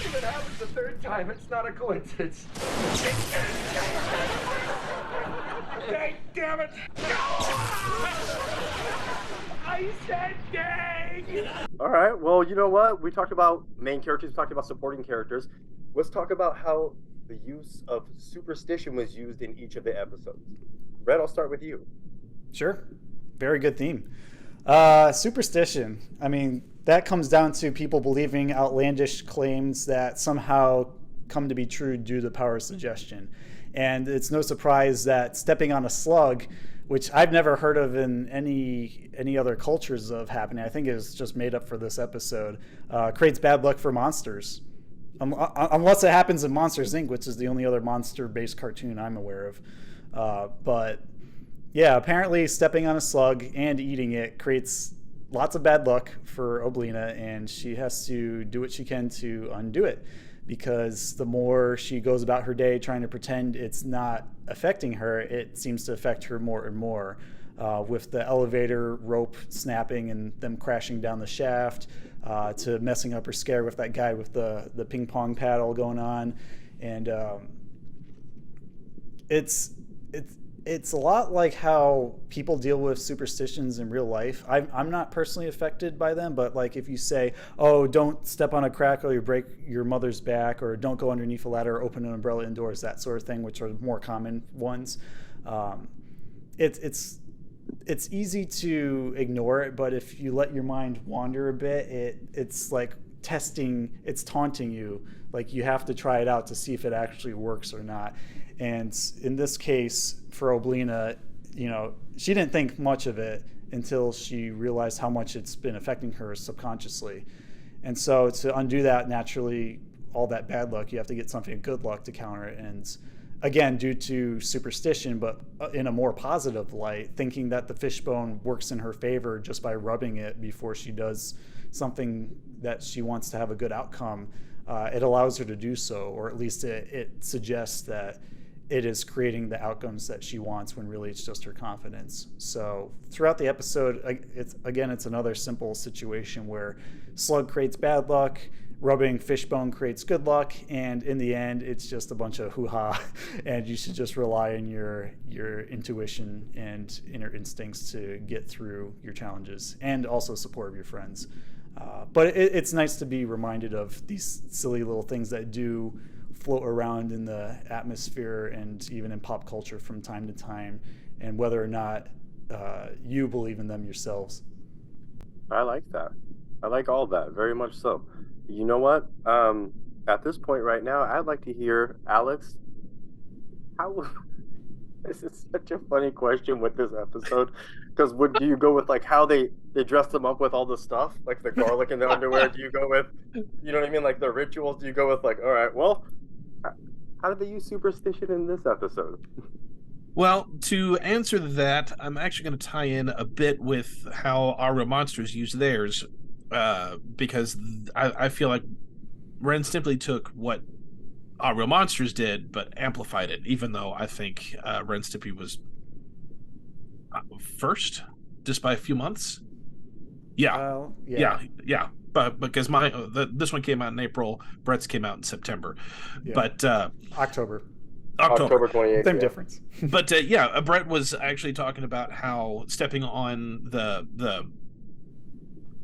S8: If it happens the third time, it's not a coincidence. Dang, damn it! I said dang!
S6: All right, well, you know what? We talked about main characters, we talked about supporting characters. Let's talk about how the use of superstition was used in each of the episodes. Red, I'll start with you.
S4: Sure. Very good theme. Superstition. I mean, that comes down to people believing outlandish claims that somehow come to be true due to the power of suggestion. And it's no surprise that stepping on a slug, which I've never heard of in any other cultures of happening, I think is just made up for this episode, creates bad luck for monsters. Unless it happens in Monsters, Inc., which is the only other monster-based cartoon I'm aware of. But yeah, apparently stepping on a slug and eating it creates lots of bad luck for Oblina, and she has to do what she can to undo it, because the more she goes about her day trying to pretend it's not affecting her, it seems to affect her more and more, with the elevator rope snapping and them crashing down the shaft, to messing up her scare with that guy with the ping pong paddle going on. And it's a lot like how people deal with superstitions in real life. I'm not personally affected by them, but like if you say, oh, don't step on a crack or you break your mother's back, or don't go underneath a ladder or open an umbrella indoors, that sort of thing, which are more common ones, it's easy to ignore it, but if you let your mind wander a bit, it's like testing, it's taunting you. Like you have to try it out to see if it actually works or not. And in this case, for Oblina, she didn't think much of it until she realized how much it's been affecting her subconsciously. And so to undo that, naturally, all that bad luck, you have to get something good luck to counter it. And again, due to superstition, but in a more positive light, thinking that the fishbone works in her favor just by rubbing it before she does something that she wants to have a good outcome, it allows her to do so, or at least it suggests that it is creating the outcomes that she wants, when really it's just her confidence. So throughout the episode, it's another simple situation where slug creates bad luck, rubbing fishbone creates good luck, and in the end, it's just a bunch of hoo-ha, and you should just rely on your intuition and inner instincts to get through your challenges, and also support of your friends. But it's nice to be reminded of these silly little things that do float around in the atmosphere and even in pop culture from time to time, and whether or not you believe in them yourselves.
S6: I like that. I like all that, very much so. You know what? At this point right now, I'd like to hear, Alex, this is such a funny question with this episode, because do you go with like how they dress them up with all the stuff, like the garlic in the underwear? Do you go with, you know what I mean, like the rituals? Do you go with like, all right, well, how did they use superstition in this episode?
S5: Well, to answer that, I'm actually going to tie in a bit with how our real monsters use theirs, because I feel like Ren Stimpy took what our real monsters did, but amplified it, even though I think Ren Stimpy was first, just by a few months. Yeah. But because this one came out in April, Brett's came out in September.
S4: Yeah.
S5: But
S4: October.
S6: October 28th.
S4: Same
S6: yeah.
S4: difference.
S5: But Brett was actually talking about how stepping on the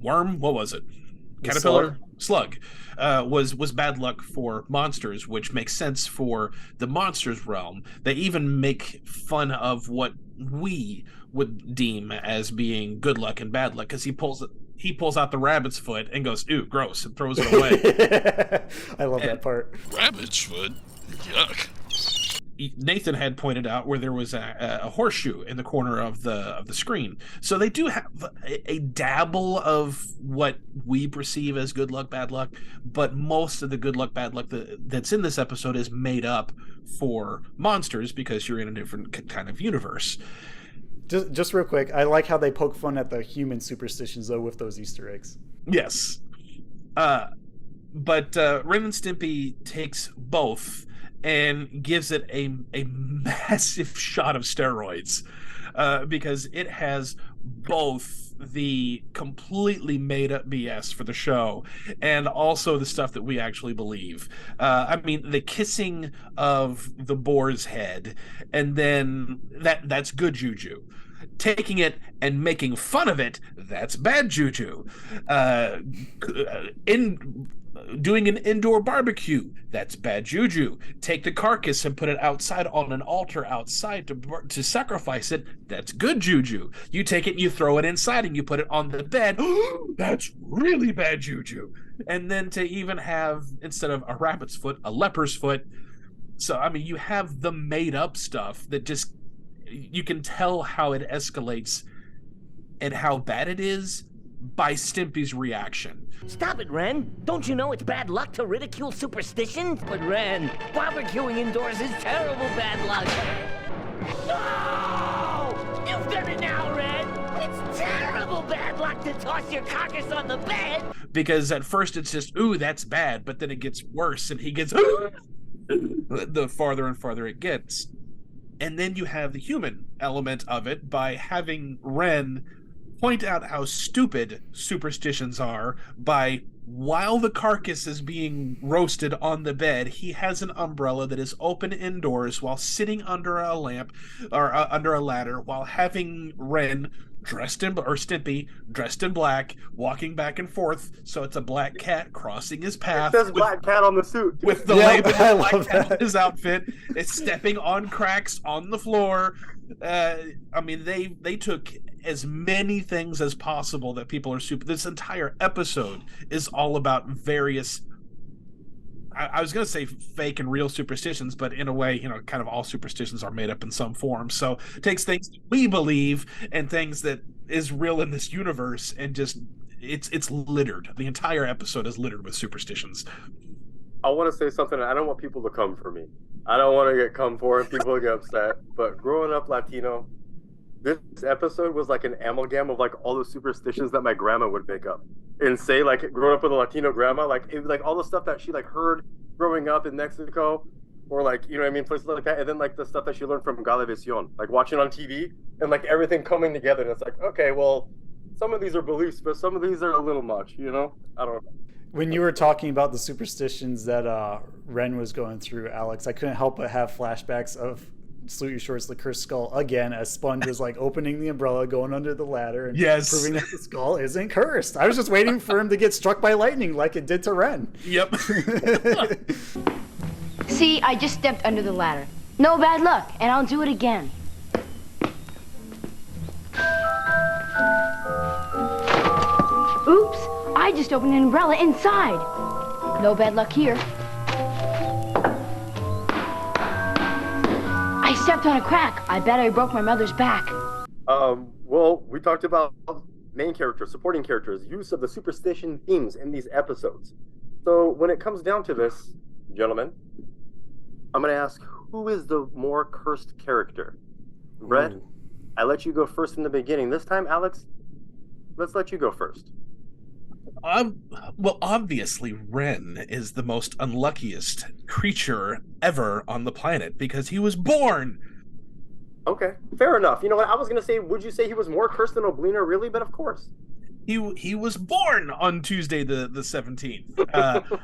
S5: worm, what was it? Caterpillar? Slug. Was bad luck for monsters, which makes sense for the monsters realm. They even make fun of what we would deem as being good luck and bad luck, because he pulls out the rabbit's foot and goes, "Ooh, gross," and throws it away.
S4: I love that part.
S7: Rabbit's foot? Yuck.
S5: Nathan had pointed out where there was a horseshoe in the corner of the screen. So they do have a dabble of what we perceive as good luck, bad luck, but most of the good luck, bad luck that's in this episode is made up for monsters because you're in a different kind of universe.
S4: Just real quick, I like how they poke fun at the human superstitions, though, with those Easter eggs.
S5: Yes. But Ren and Stimpy takes both and gives it a massive shot of steroids, because it has both the completely made up BS for the show and also the stuff that we actually believe. I mean, the kissing of the boar's head, and then that's good juju. Taking it and making fun of it, that's bad juju. Doing an indoor barbecue, that's bad juju. Take the carcass and put it outside on an altar outside to sacrifice it, that's good juju. You take it and you throw it inside and you put it on the bed, that's really bad juju. And then to even have, instead of a rabbit's foot, a leper's foot. So, I mean, you have the made up stuff that just, you can tell how it escalates and how bad it is by Stimpy's reaction.
S1: Stop it, Ren. Don't you know it's bad luck to ridicule superstitions? But Ren, barbecuing indoors is terrible bad luck. No! You've done it now, Ren. It's terrible bad luck to toss your carcass on the bed.
S5: Because at first it's just, ooh, that's bad, but then it gets worse and he gets, ooh, the farther and farther it gets. And then you have the human element of it by having Ren point out how stupid superstitions are by, while the carcass is being roasted on the bed, he has an umbrella that is open indoors while sitting under a lamp or under a ladder, while having Ren Stimpy dressed in black, walking back and forth. So it's a black cat crossing his path.
S6: It says black cat on the suit.
S5: With the label black cat on his outfit. It's stepping on cracks on the floor. I mean, they took as many things as possible that people are super. This entire episode is all about various, I was going to say fake and real superstitions, but in a way, kind of all superstitions are made up in some form. So it takes things that we believe and things that is real in this universe, and just it's littered. The entire episode is littered with superstitions.
S6: I want to say something. I don't want people to come for me. I don't want to get come for and people get upset. But growing up Latino, this episode was like an amalgam of like all the superstitions that my grandma would make up and say, like growing up with a Latino grandma, like it was like all the stuff that she like heard growing up in Mexico, or like, you know what I mean, places like that. And then like the stuff that she learned from Galevisión, like watching on TV and like everything coming together. And it's like, okay, well, some of these are beliefs, but some of these are a little much, I don't know.
S4: When you were talking about the superstitions that Ren was going through, Alex, I couldn't help but have flashbacks of Salute Your Shorts, the Cursed Skull again, as Sponge is like opening the umbrella, going under the ladder, and proving that the skull isn't cursed. I was just waiting for him to get struck by lightning like it did to Ren.
S5: Yep.
S9: See, I just stepped under the ladder. No bad luck, and I'll do it again. Oops, I just opened an umbrella inside. No bad luck here. I stepped on a crack. I bet I broke my mother's back.
S6: Well, we talked about main characters, supporting characters, use of the superstition themes in these episodes. So when it comes down to this, gentlemen, I'm going to ask, who is the more cursed character? Brett, I let you go first in the beginning. This time, Alex, let's let you go first.
S5: Well, obviously, Ren is the most unluckiest creature ever on the planet because he was born.
S6: Okay, fair enough. You know what? I was going to say, would you say he was more cursed than Oblina, really? But of course.
S5: He was born on Tuesday the 17th.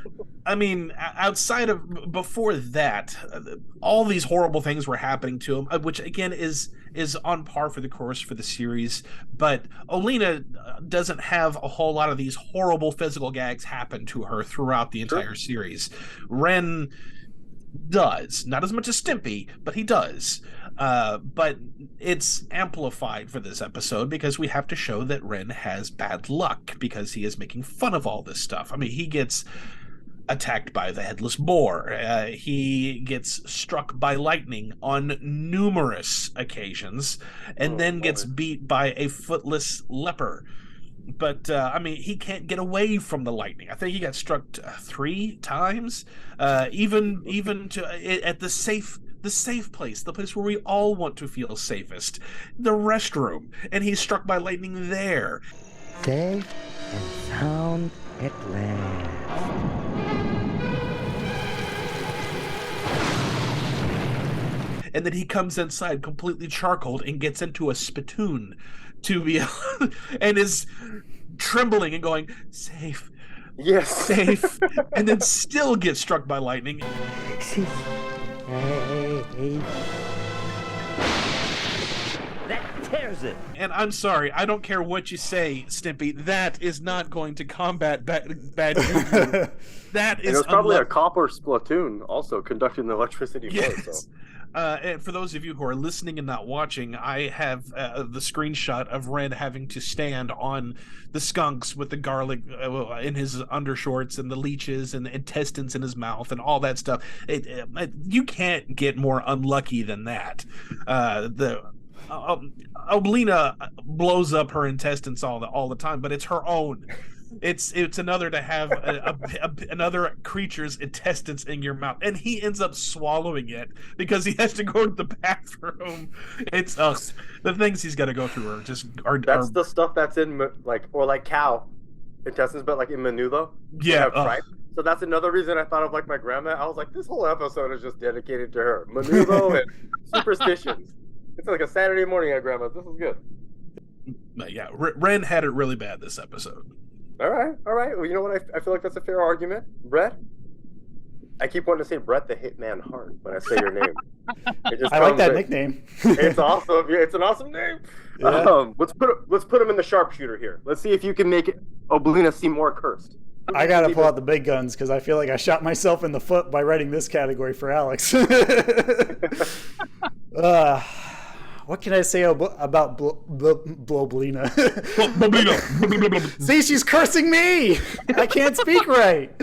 S5: I mean, outside of before that, all these horrible things were happening to him, which again is on par for the course for the series. But Olina doesn't have a whole lot of these horrible physical gags happen to her throughout the entire series. Ren does, not as much as Stimpy, but he does. But it's amplified for this episode because we have to show that Ren has bad luck because he is making fun of all this stuff. I mean, he gets attacked by the headless boar. He gets struck by lightning on numerous occasions, and then gets beat by a footless leper. But I mean, he can't get away from the lightning. I think he got struck 3 times, even to at the safe place, the place where we all want to feel safest, the restroom, and he's struck by lightning there.
S1: Safe and sound at last.
S5: And then he comes inside completely charcoaled and gets into a spittoon to be and is trembling and going, safe.
S6: Yes.
S5: Safe. And then still gets struck by lightning.
S1: That tears it.
S5: And I'm sorry, I don't care what you say, Stimpy. That is not going to combat bad juju. That is.
S6: And it was probably a copper splatoon also conducting the electricity flow.
S5: Yes.
S6: So.
S5: And for those of you who are listening and not watching, I have the screenshot of Ren having to stand on the skunks with the garlic in his undershorts and the leeches and the intestines in his mouth and all that stuff. You can't get more unlucky than that. Oblina blows up her intestines all the time, but it's her own. It's another to have another creature's intestines in your mouth, and he ends up swallowing it because he has to go to the bathroom. It's the things he's got to go through are
S6: That's the stuff that's in like cow intestines, but like in menudo.
S5: Yeah.
S6: So that's another reason I thought of like my grandma. I was like, this whole episode is just dedicated to her. Menudo and superstitions. It's like a Saturday morning at grandma's. This is good.
S5: But yeah, Ren had it really bad this episode.
S6: All right. Well, you know what? I feel like that's a fair argument. Brett? I keep wanting to say Brett the Hitman Hart when I say your name.
S4: I like that nickname.
S6: It's awesome. Yeah, it's an awesome name.
S4: Yeah.
S6: Let's put him in the sharpshooter here. Let's see if you can make Oblina seem more cursed.
S4: I gotta pull out the big guns because I feel like I shot myself in the foot by writing this category for Alex. What can I say about Bloblina? See, she's cursing me. I can't speak right.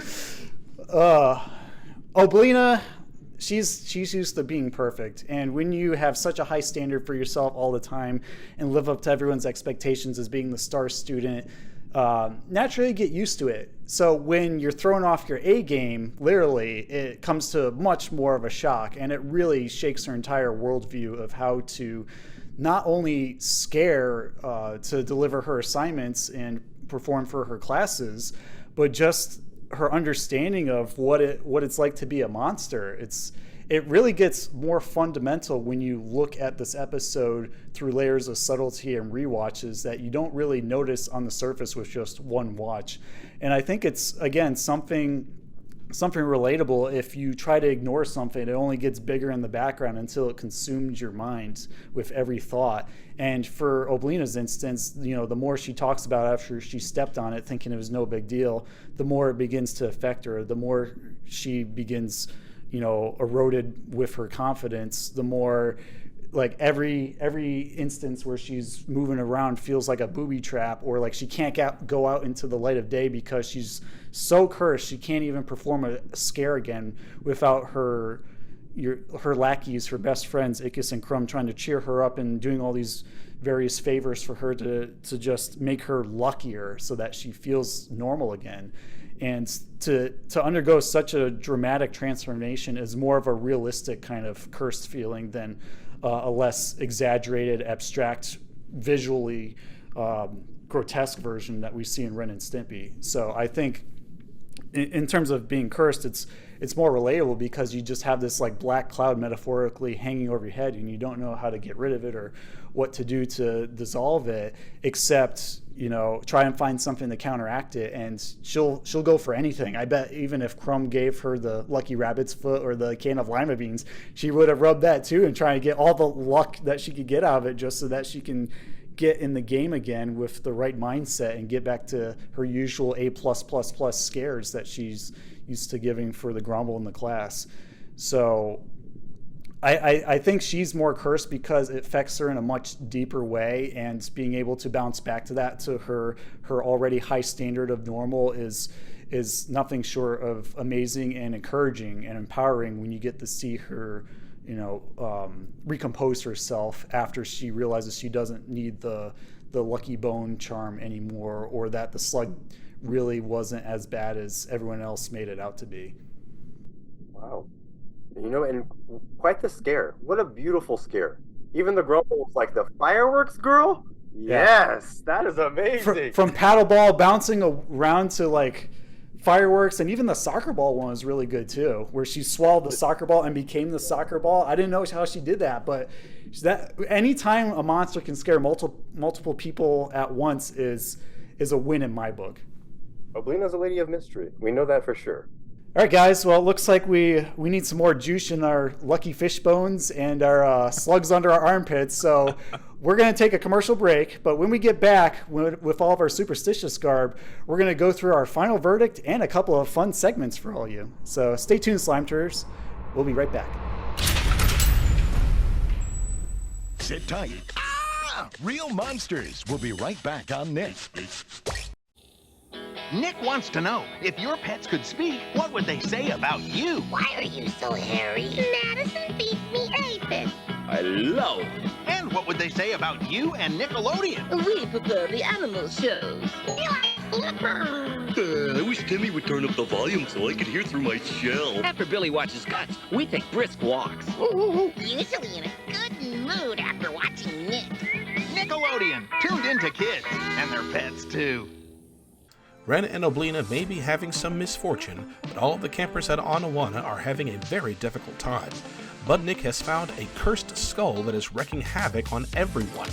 S4: Oblina, she's used to being perfect, and when you have such a high standard for yourself all the time and live up to everyone's expectations as being the star student, naturally you get used to it. So when you're thrown off your A game, literally, it comes to much more of a shock, and it really shakes her entire worldview of how to not only scare to deliver her assignments and perform for her classes, but just her understanding of what it's like to be a monster. It really gets more fundamental when you look at this episode through layers of subtlety and rewatches that you don't really notice on the surface with just one watch. And I think it's, again, something relatable. If you try to ignore something, it only gets bigger in the background until it consumes your mind with every thought. And for Oblina's instance, the more she talks about it after she stepped on it thinking it was no big deal, the more it begins to affect her, the more she begins eroded with her confidence, the more like every instance where she's moving around feels like a booby trap, or like she can't go out into the light of day because she's so cursed she can't even perform a scare again without her lackeys, her best friends Ickis and Crumb, trying to cheer her up and doing all these various favors for her to just make her luckier so that she feels normal again. And to undergo such a dramatic transformation is more of a realistic kind of cursed feeling than a less exaggerated, abstract, visually grotesque version that we see in Ren and Stimpy. So I think in terms of being cursed, it's more relatable because you just have this like black cloud metaphorically hanging over your head, and you don't know how to get rid of it or what to do to dissolve it, except, you know, try and find something to counteract it. And she'll go for anything. I bet even if Crumb gave her the lucky rabbit's foot or the can of lima beans, she would have rubbed that too and try to get all the luck that she could get out of it, just so that she can get in the game again with the right mindset and get back to her usual A+++ scares that she's used to giving for the grumble in the class. So I think she's more cursed because it affects her in a much deeper way, and being able to bounce back to that, to her already high standard of normal, is nothing short of amazing and encouraging and empowering when you get to see her, you know, recompose herself after she realizes she doesn't need the lucky bone charm anymore, or that the slug really wasn't as bad as everyone else made it out to be.
S6: Wow. You know, and quite the scare. What a beautiful scare. Even the grumble was like, the fireworks girl? Yes, that is amazing.
S4: From paddleball bouncing around to like fireworks, and even the soccer ball one was really good too, where she swallowed the soccer ball and became the soccer ball. I didn't know how she did that, but that anytime a monster can scare multiple people at once is a win in my book.
S6: Oblina's a lady of mystery. We know that for sure.
S4: All right, guys. Well, it looks like we need some more juice in our lucky fish bones and our slugs under our armpits. So we're going to take a commercial break. But when we get back with all of our superstitious garb, we're going to go through our final verdict and a couple of fun segments for all you. So stay tuned, Slime Tours. We'll be right back.
S10: Sit tight. Real monsters. We'll be right back on Nick.
S11: Nick wants to know, if your pets could speak, what would they say about you?
S12: Why are you so hairy? Madison feeds me aphids.
S11: I love. And what would they say about you and Nickelodeon?
S12: We prefer the animal shows.
S13: I wish Timmy would turn up the volume so I could hear through my shell.
S14: After Billy watches Guts, we take brisk walks.
S12: Usually in a good mood after watching Nick.
S11: Nickelodeon, tuned into kids and their pets too.
S5: Ren and Oblina may be having some misfortune, but all of the campers at Anawana are having a very difficult time. Bud Nick has found a cursed skull that is wreaking havoc on everyone.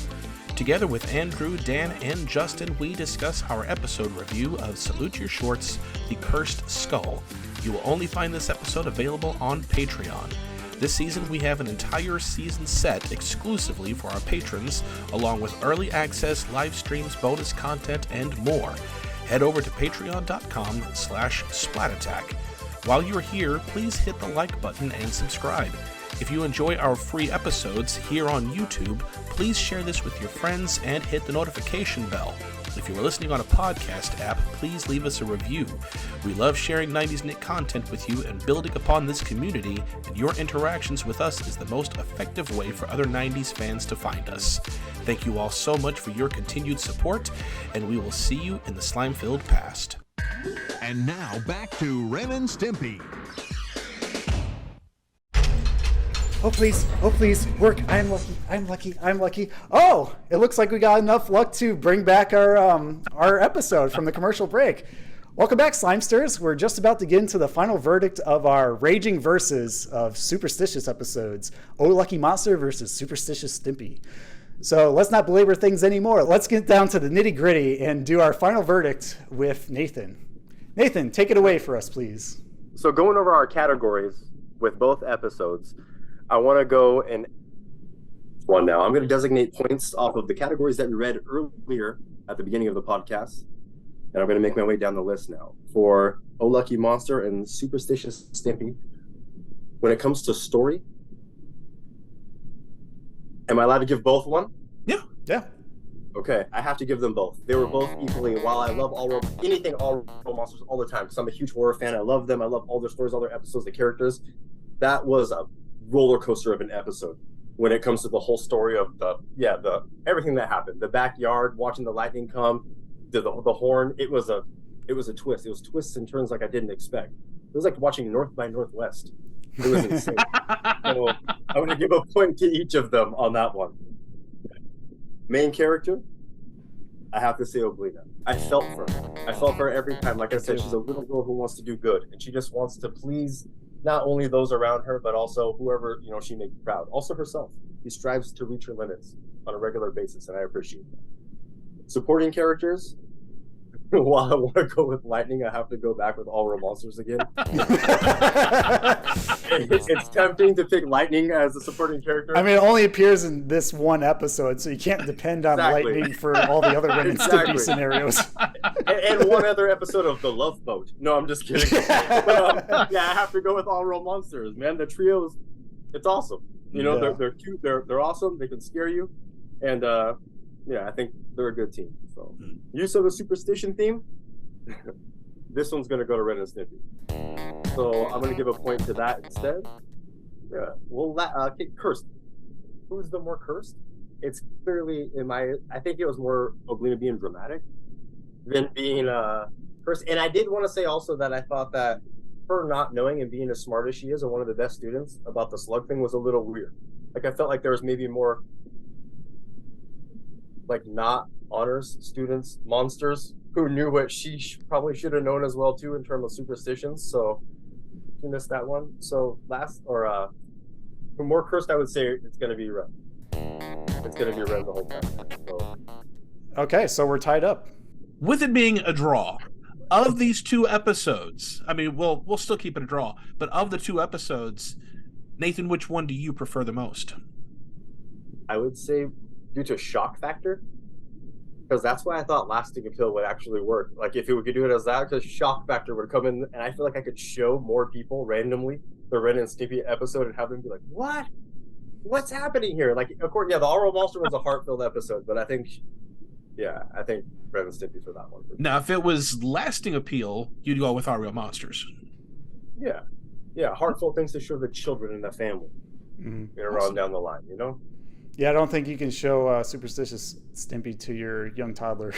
S5: Together with Andrew, Dan, and Justin, we discuss our episode review of Salute Your Shorts, The Cursed Skull. You will only find this episode available on Patreon. This season, we have an entire season set exclusively for our patrons, along with early access, live streams, bonus content, and more. Head over to patreon.com/Splat Attack. While you're here, please hit the like button and subscribe. If you enjoy our free episodes here on YouTube, please share this with your friends and hit the notification bell. If you are listening on a podcast app, please leave us a review. We love sharing 90s Nick content with you and building upon this community, and your interactions with us is the most effective way for other 90s fans to find us. Thank you all so much for your continued support, and we will see you in the slime-filled past.
S10: And now back to Ren and Stimpy.
S4: Oh please, work. I'm lucky. Oh, it looks like we got enough luck to bring back our episode from the commercial break. Welcome back, Slimesters. We're just about to get into the final verdict of our raging verses of Superstitious episodes. Oh Lucky Monster versus Superstitious Stimpy. So let's not belabor things anymore. Let's get down to the nitty gritty and do our final verdict with Nathan. Nathan, take it away for us, please.
S6: So going over our categories with both episodes, I want to go and one now. I'm going to designate points off of the categories that we read earlier at the beginning of the podcast. And I'm going to make my way down the list now. For Oh Lucky Monster and Superstitious Stimpy, when it comes to story, am I allowed to give both one?
S4: Yeah.
S6: Okay, I have to give them both. They were both equally, while I love all monsters all the time, because I'm a huge horror fan. I love them. I love all their stories, all their episodes, the characters. That was a roller coaster of an episode when it comes to the whole story of the everything that happened, the backyard, watching the lightning come, the horn. It was a twist. It was twists and turns like I didn't expect. It was like watching North by Northwest. It was insane. So I'm going to give a point to each of them on that one. Main character, I have to say Oblina. I felt for her. I felt for her every time. Like I said, she's a little girl who wants to do good, and she just wants to please not only those around her, but also whoever she makes proud. Also herself. She strives to reach her limits on a regular basis, and I appreciate that. Supporting characters. While I want to go with Lightning, I have to go back with All Real Monsters again. It's tempting to pick Lightning as a supporting character.
S4: I mean, it only appears in this one episode, so you can't depend on Lightning for all the other Ren and Stimpy scenarios.
S6: And one other episode of The Love Boat. No, I'm just kidding. But, yeah, I have to go with All Real Monsters, man. The trio it's awesome. They're cute, they're awesome, they can scare you, and I think they're a good team. So, use of the Superstition theme. This one's gonna go to Ren and Stimpy. So I'm gonna give a point to that instead. Yeah. Well, cursed. Who's the more cursed? It's clearly I think it was more Oblina being dramatic than being cursed. And I did want to say also that I thought that her not knowing and being as smart as she is and one of the best students about the slug thing was a little weird. Like I felt like there was maybe more like not honors students, monsters who knew what she probably should have known as well too in terms of superstitions. So she missed that one. So for more cursed, I would say it's going to be Ren. It's going to be Ren the whole time. So.
S4: Okay, so we're tied up.
S5: With it being a draw, of these two episodes, I mean, we'll still keep it a draw, but of the two episodes, Nathan, which one do you prefer the most?
S6: I would say due to shock factor, because that's why I thought Lasting Appeal would actually work. Like if we could do it as that, because shock factor would come in, and I feel like I could show more people randomly the Ren and Stimpy episode and have them be like, "What? What's happening here?" Like, of course, yeah, the Oral Monster was a heart-filled episode, but I think Ren and Stimpy for that one.
S5: Now, if it was Lasting Appeal, you'd go with Our Real Monsters.
S6: Yeah, heartfelt things to show the children in the family. Around down the line,
S4: Yeah, I don't think you can show Superstitious Stimpy to your young toddler.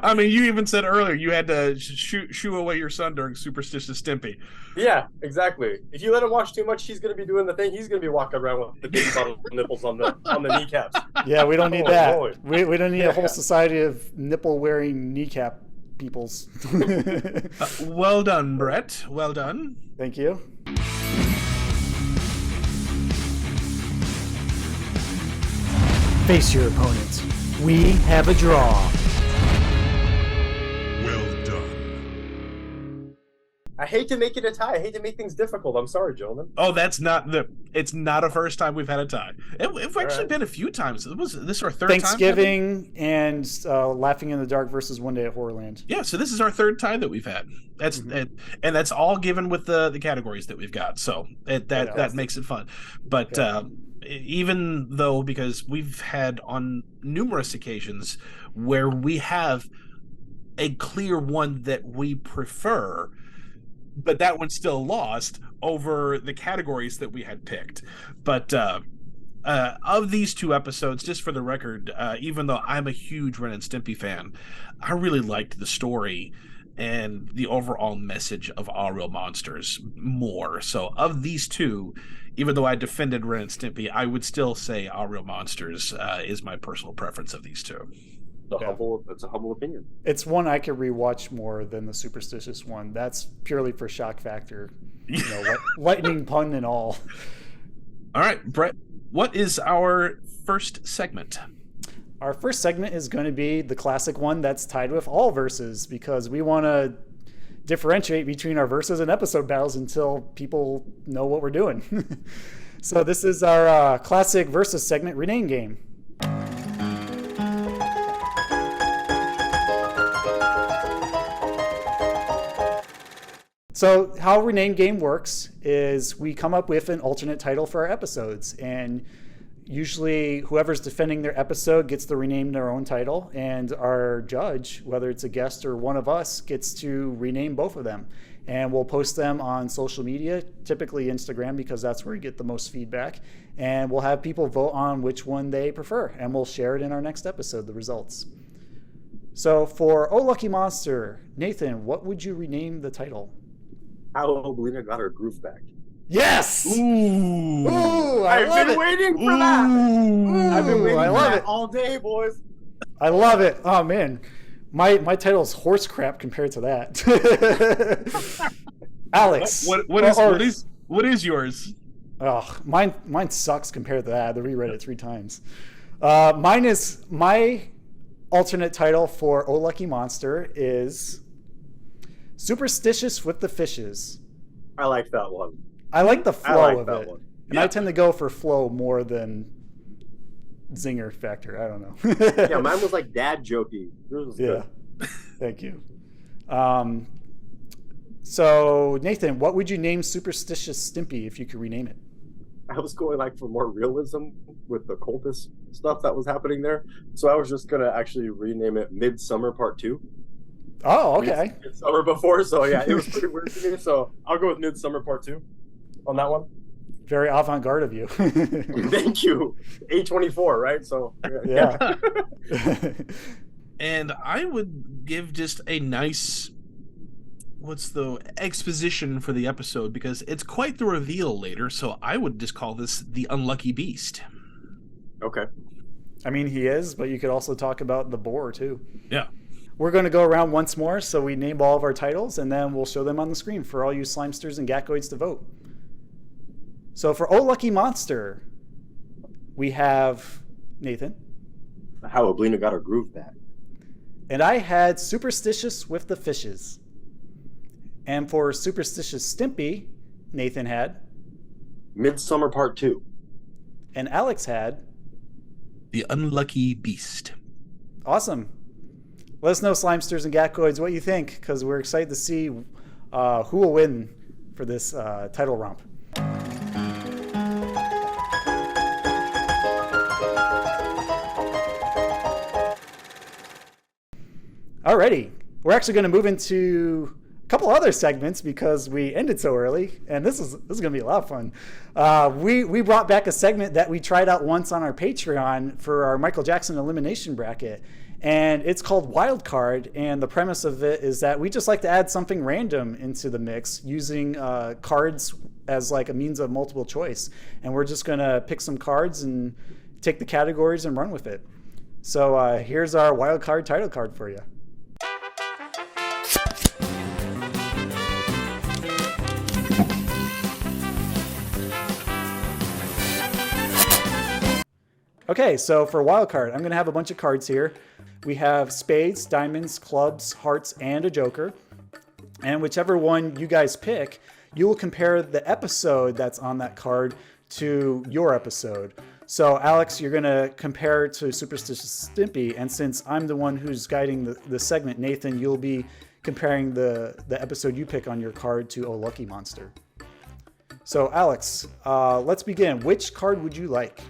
S5: I mean, you even said earlier you had to shoo away your son during Superstitious Stimpy.
S6: Yeah, exactly. If you let him watch too much, he's going to be doing the thing. He's going to be walking around with the big bottle nipples on the kneecaps.
S4: Yeah, we don't need that.
S6: Boy.
S4: We don't need a whole society of nipple-wearing kneecap peoples.
S5: Well done, Brett. Well done.
S4: Thank you. Face your opponent. We have a draw.
S10: Well done.
S6: I hate to make it a tie. I hate to make things difficult. I'm sorry, gentlemen.
S5: Oh, it's not a first time we've had a tie. It's actually been a few times. This is our third
S4: Thanksgiving and Laughing in the Dark versus One Day at Horrorland.
S5: Yeah, so this is our third tie that we've had. That's and that's all given with the categories that we've got. So that makes it fun. But even though, because we've had on numerous occasions where we have a clear one that we prefer, but that one still lost over the categories that we had picked. But of these two episodes, just for the record, even though I'm a huge Ren and Stimpy fan, I really liked the story and the overall message of All Real Monsters more. So of these two, even though I defended Ren and Stimpy, I would still say All Real Monsters is my personal preference of these two.
S6: It's a humble opinion.
S4: It's one I could rewatch more than the Superstitious one. That's purely for shock factor. Lightning pun and all.
S5: All right, Brett, what is our first segment?
S4: Our first segment is going to be the classic one that's tied with all verses, because we want to differentiate between our verses and episode battles until people know what we're doing. So this is our classic versus segment, Rename Game. So how Rename Game works is we come up with an alternate title for our episodes, and usually whoever's defending their episode gets to rename their own title, and our judge, whether it's a guest or one of us, gets to rename both of them. And we'll post them on social media, typically Instagram, because that's where you get the most feedback. And we'll have people vote on which one they prefer, and we'll share it in our next episode, the results. So for Oh Lucky Monster, Nathan, what would you rename the title?
S6: How Oblina got her groove back.
S4: Yes!
S6: I've been waiting for that. I've been waiting for that all day, boys.
S4: I love it. Oh man, my title is horse crap compared to that. Alex,
S5: what is yours?
S4: Oh, mine sucks compared to that. I had to reread it 3 times. Mine is my alternate title for Oh Lucky Monster is Superstitious with the Fishes.
S6: I like that one.
S4: I like the flow of it.
S6: One.
S4: And I tend to go for flow more than zinger factor. I don't know.
S6: Yeah, mine was like dad jokey. Yours was good.
S4: Thank you. So Nathan, what would you name Superstitious Stimpy if you could rename it?
S6: I was going like for more realism with the cultist stuff that was happening there. So I was just gonna actually rename it Midsummer Part 2.
S4: Oh, okay.
S6: Midsummer before, so yeah, it was pretty weird to me. So I'll go with Midsummer Part 2 on that one.
S4: Very avant-garde of you.
S6: Thank you. A24, right? So
S4: yeah.
S5: And I would give just a nice, what's the exposition for the episode, because it's quite the reveal later. So I would just call this the Unlucky Beast.
S6: Okay.
S4: I mean, he is, but you could also talk about the boar too.
S5: Yeah.
S4: We're going to go around once more, so we name all of our titles, and then we'll show them on the screen for all you Slimesters and Gackoids to vote. So for Oh Lucky Monster, we have Nathan.
S6: How Oblina got her groove back.
S4: And I had Superstitious with the Fishes. And for Superstitious Stimpy, Nathan had
S6: Midsummer Part 2.
S4: And Alex had
S5: the Unlucky Beast.
S4: Awesome. Let us know, Slimesters and Gackoids, what you think, because we're excited to see who will win for this title romp. Alrighty, we're actually going to move into a couple other segments because we ended so early, and this is going to be a lot of fun. We brought back a segment that we tried out once on our Patreon for our Michael Jackson elimination bracket, and it's called Wild Card. And the premise of it is that we just like to add something random into the mix using cards as like a means of multiple choice, and we're just going to pick some cards and take the categories and run with it. So here's our Wild Card title card for you. Okay, so for wild card, I'm going to have a bunch of cards here. We have spades, diamonds, clubs, hearts, and a joker. And whichever one you guys pick, you will compare the episode that's on that card to your episode. So Alex, you're going to compare to Superstitious Stimpy, and since I'm the one who's guiding the segment, Nathan, you'll be comparing the episode you pick on your card to Oh Lucky Monster. So Alex, let's begin. Which card would you like?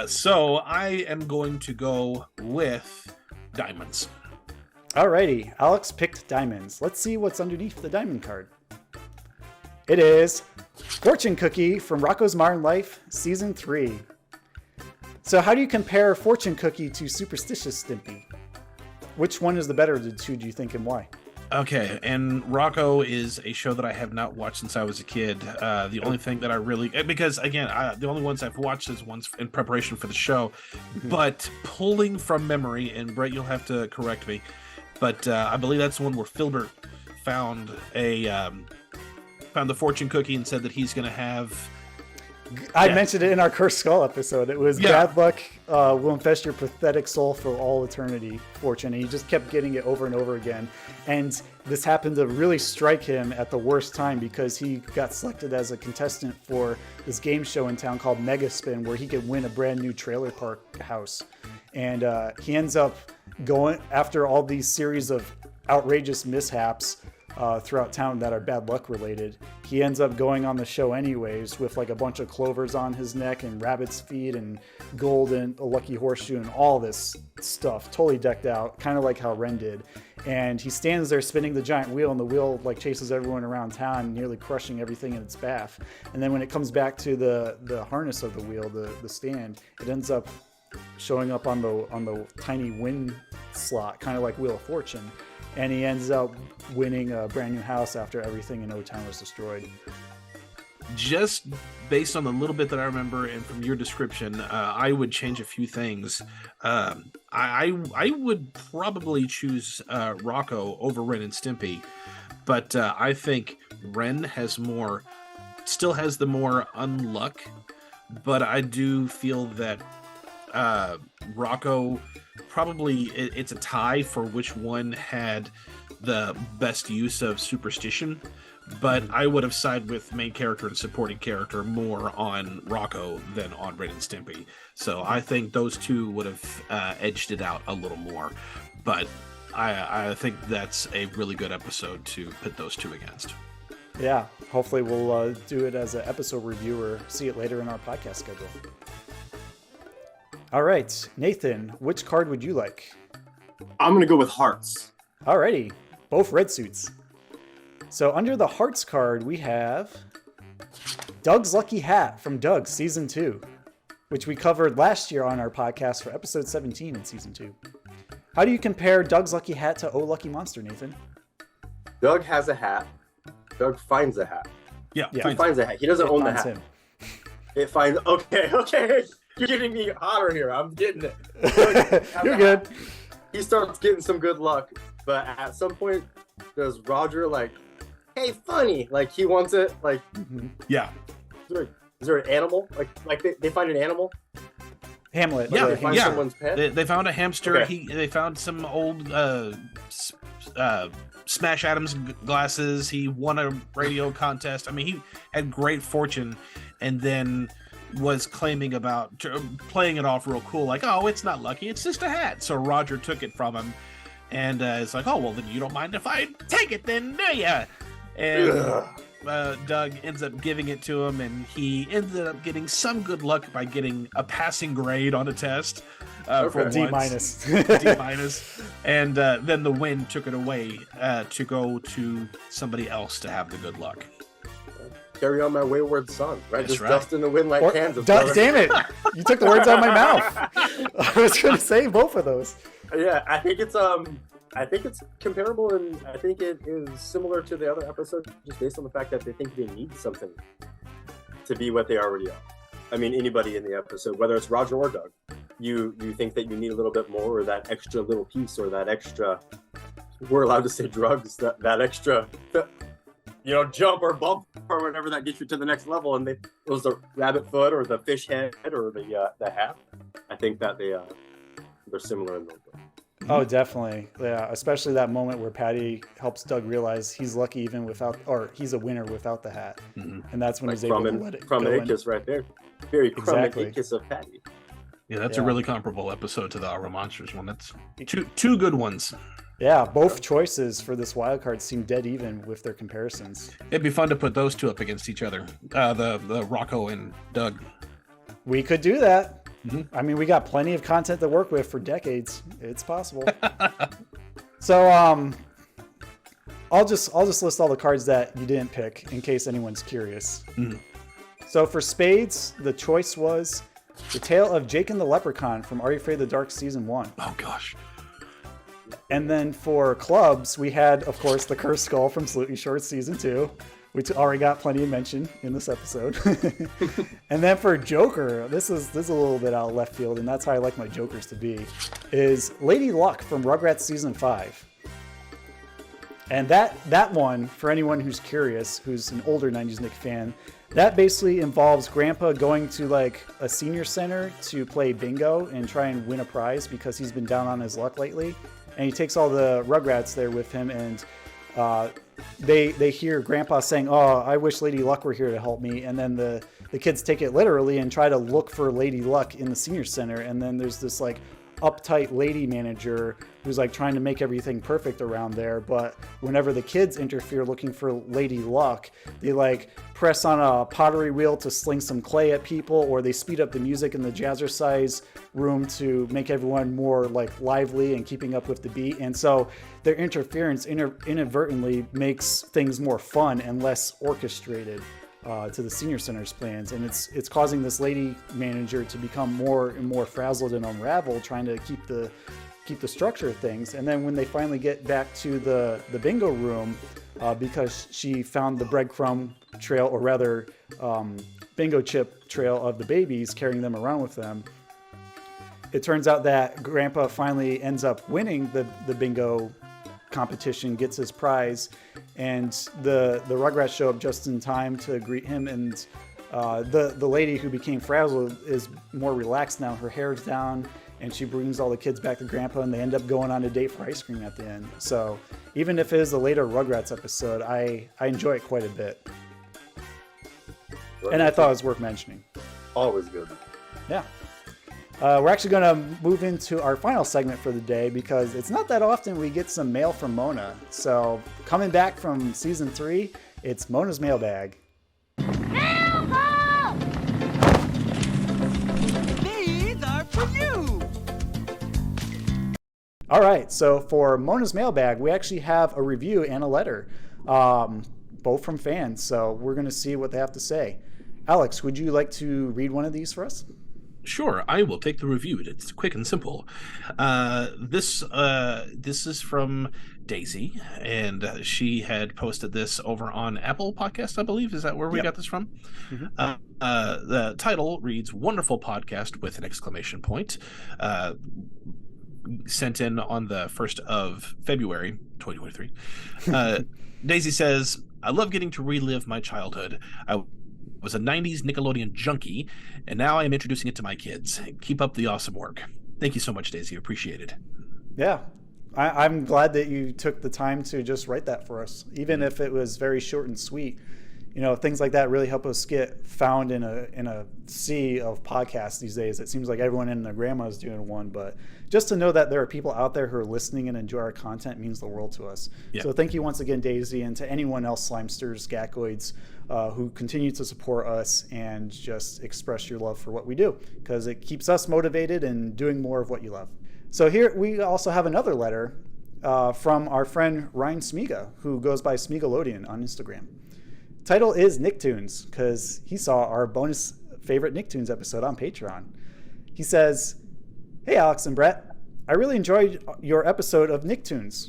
S5: So I am going to go with diamonds.
S4: Alrighty, Alex picked diamonds. Let's see what's underneath the diamond card. It is Fortune Cookie from Rocko's Modern Life, Season 3. So how do you compare Fortune Cookie to Superstitious Stimpy? Which one is the better of the two, do you think, and why?
S5: Okay, and Rocko is a show that I have not watched since I was a kid. The only thing that I really, because again, the only ones I've watched is ones in preparation for the show, but pulling from memory, and Brett, you'll have to correct me, but I believe that's the one where Filbert found the fortune cookie and said that he's going to have.
S4: I mentioned it in our Cursed Skull episode. It was bad luck will infest your pathetic soul for all eternity, fortune. And he just kept getting it over and over again. And this happened to really strike him at the worst time because he got selected as a contestant for this game show in town called Mega Spin, where he could win a brand new trailer park house. And he ends up going after all these series of outrageous mishaps throughout town that are bad luck related. He ends up going on the show anyways with like a bunch of clovers on his neck and rabbit's feet and gold and a lucky horseshoe and all this stuff, totally decked out, kind of like how Ren did. And he stands there spinning the giant wheel, and the wheel like chases everyone around town, nearly crushing everything in its path. And then when it comes back to the harness of the wheel, the stand, it ends up showing up on the tiny win slot, kind of like Wheel of Fortune. And he ends up winning a brand new house after everything in O-Town was destroyed.
S5: Just based on the little bit that I remember and from your description, I would change a few things. I would probably choose Rocco over Ren and Stimpy, but I think Ren still has the more unluck, but I do feel that Rocco probably it's a tie for which one had the best use of Superstition, but I would have sided with main character and supporting character more on Rocco than on Ren and Stimpy. So I think those two would have edged it out a little more, but I think that's a really good episode to put those two against.
S4: Yeah, hopefully we'll do it as an episode review or see it later in our podcast schedule. All right, Nathan, which card would you like?
S6: I'm going to go with Hearts.
S4: Alrighty, both red suits. So under the Hearts card, we have Doug's Lucky Hat from Doug Season 2, which we covered last year on our podcast for episode 17 in Season 2. How do you compare Doug's Lucky Hat to Oh Lucky Monster, Nathan?
S6: Doug has a hat. Doug finds a hat.
S5: Yeah.
S6: He finds a hat. He doesn't own the hat.
S4: Him.
S6: It finds... Okay. You're getting me hotter here. I'm getting it.
S4: You're good.
S6: He starts getting some good luck, but at some point, does Roger hey, funny, he wants it,
S5: Yeah.
S6: Is there an animal? They find an animal?
S4: Hamlet.
S5: Yeah,
S6: they find someone's pet?
S5: They found a hamster.
S6: Okay.
S5: They found some old Smash Adams glasses. He won a radio contest. I mean, he had great fortune, and then was claiming about playing it off real cool, oh, it's not lucky, it's just a hat. So Roger took it from him, and it's oh, well, then you don't mind if I take it then, do ya? And Doug ends up giving it to him, and he ended up getting some good luck by getting a passing grade on a test. For
S4: D-.
S5: D-. And then the wind took it away to go to somebody else to have the good luck.
S6: Carry on my wayward son, right?
S5: That's
S6: Just
S5: right.
S6: dust in the wind like Kansas.
S4: Damn it! You took the words out of my mouth. I was going to say both of those.
S6: Yeah, I think it's comparable, and I think it is similar to the other episode, just based on the fact that they think they need something to be what they already are. I mean, anybody in the episode, whether it's Roger or Doug, you think that you need a little bit more, or that extra little piece, or that extra, we're allowed to say drugs, that extra, jump or bump or whatever that gets you to the next level. And it was the rabbit foot or the fish head or the hat. I think that they're similar in those ways.
S4: Oh, definitely. Yeah, especially that moment where Patty helps Doug realize he's lucky even without, or he's a winner without the hat.
S5: Mm-hmm.
S4: And that's when he's able to let it go.
S6: Crumb-a-icus right there. Very
S4: Exactly.
S6: crumb-a-icus of Patty.
S5: Yeah, that's a really comparable episode to the Aaahh Monsters one. That's two good ones.
S4: Yeah, both choices for this wild card seem dead even with their comparisons.
S5: It'd be fun to put those two up against each other, the Rocco and Doug.
S4: We could do that.
S5: Mm-hmm.
S4: I mean, we got plenty of content to work with for decades. It's possible. So, I'll just list all the cards that you didn't pick in case anyone's curious.
S5: Mm-hmm.
S4: So for spades, the choice was The Tale of Jake and the Leprechaun from Are You Afraid of the Dark Season 1.
S5: Oh, gosh.
S4: And then for clubs, we had, of course, The Cursed Skull from Salute You Short Season 2, which already got plenty of mention in this episode. And then for Joker, this is a little bit out of left field, and that's how I like my Jokers to be, is Lady Luck from Rugrats Season 5. And that one, for anyone who's curious, who's an older 90s Nick fan, that basically involves Grandpa going to like a senior center to play bingo and try and win a prize because he's been down on his luck lately. And he takes all the Rugrats there with him, and they hear Grandpa saying, "Oh, I wish Lady Luck were here to help me." And then the kids take it literally and try to look for Lady Luck in the senior center. And then there's this like uptight lady manager who's like trying to make everything perfect around there, but whenever the kids interfere looking for Lady Luck, they like press on a pottery wheel to sling some clay at people, or they speed up the music in the jazzercise room to make everyone more like lively and keeping up with the beat. And so their interference inadvertently makes things more fun and less orchestrated to the senior center's plans, and it's causing this lady manager to become more and more frazzled and unraveled, trying to keep the structure of things. And then when they finally get back to the bingo room, because she found the breadcrumb trail, or rather bingo chip trail of the babies, carrying them around with them, it turns out that Grandpa finally ends up winning the bingo competition, gets his prize, and the Rugrats show up just in time to greet him, and the lady who became frazzled is more relaxed now. Her hair's down, and she brings all the kids back to Grandpa, and they end up going on a date for ice cream at the end. So even if it is a later Rugrats episode, I enjoy it quite a bit. And I thought it was worth mentioning.
S6: Always good.
S4: Yeah. We're actually going to move into our final segment for the day because it's not that often we get some mail from Mona. So coming back from season 3, it's Mona's Mailbag.
S15: These are for you.
S4: All right. So for Mona's Mailbag, we actually have a review and a letter, both from fans. So we're going to see what they have to say. Alex, would you like to read one of these for us?
S5: Sure, I will take the review. It's quick and simple. This is from Daisy, and she had posted this over on Apple Podcast, I believe. Is that where we got this from? Mm-hmm. The title reads, "Wonderful podcast," with an exclamation point. Sent in on the 1st of February, 2023. Daisy says, "I love getting to relive my childhood. I was a 90s Nickelodeon junkie, and now I am introducing it to my kids. Keep up the awesome work." Thank you so much, Daisy. Appreciate it.
S4: Yeah. I'm glad that you took the time to just write that for us, even if it was very short and sweet. You know, things like that really help us get found in a sea of podcasts these days. It seems like everyone and their grandma is doing one, but just to know that there are people out there who are listening and enjoy our content means the world to us. Yeah. So thank you once again, Daisy, and to anyone else, Slimesters, Gackoids, who continue to support us and just express your love for what we do, because it keeps us motivated and doing more of what you love. So here we also have another letter from our friend Ryan Smiga, who goes by Smigalodian on Instagram. Title is Nicktoons, because he saw our bonus favorite Nicktoons episode on Patreon. He says, "Hey Alex and Brett, I really enjoyed your episode of Nicktoons.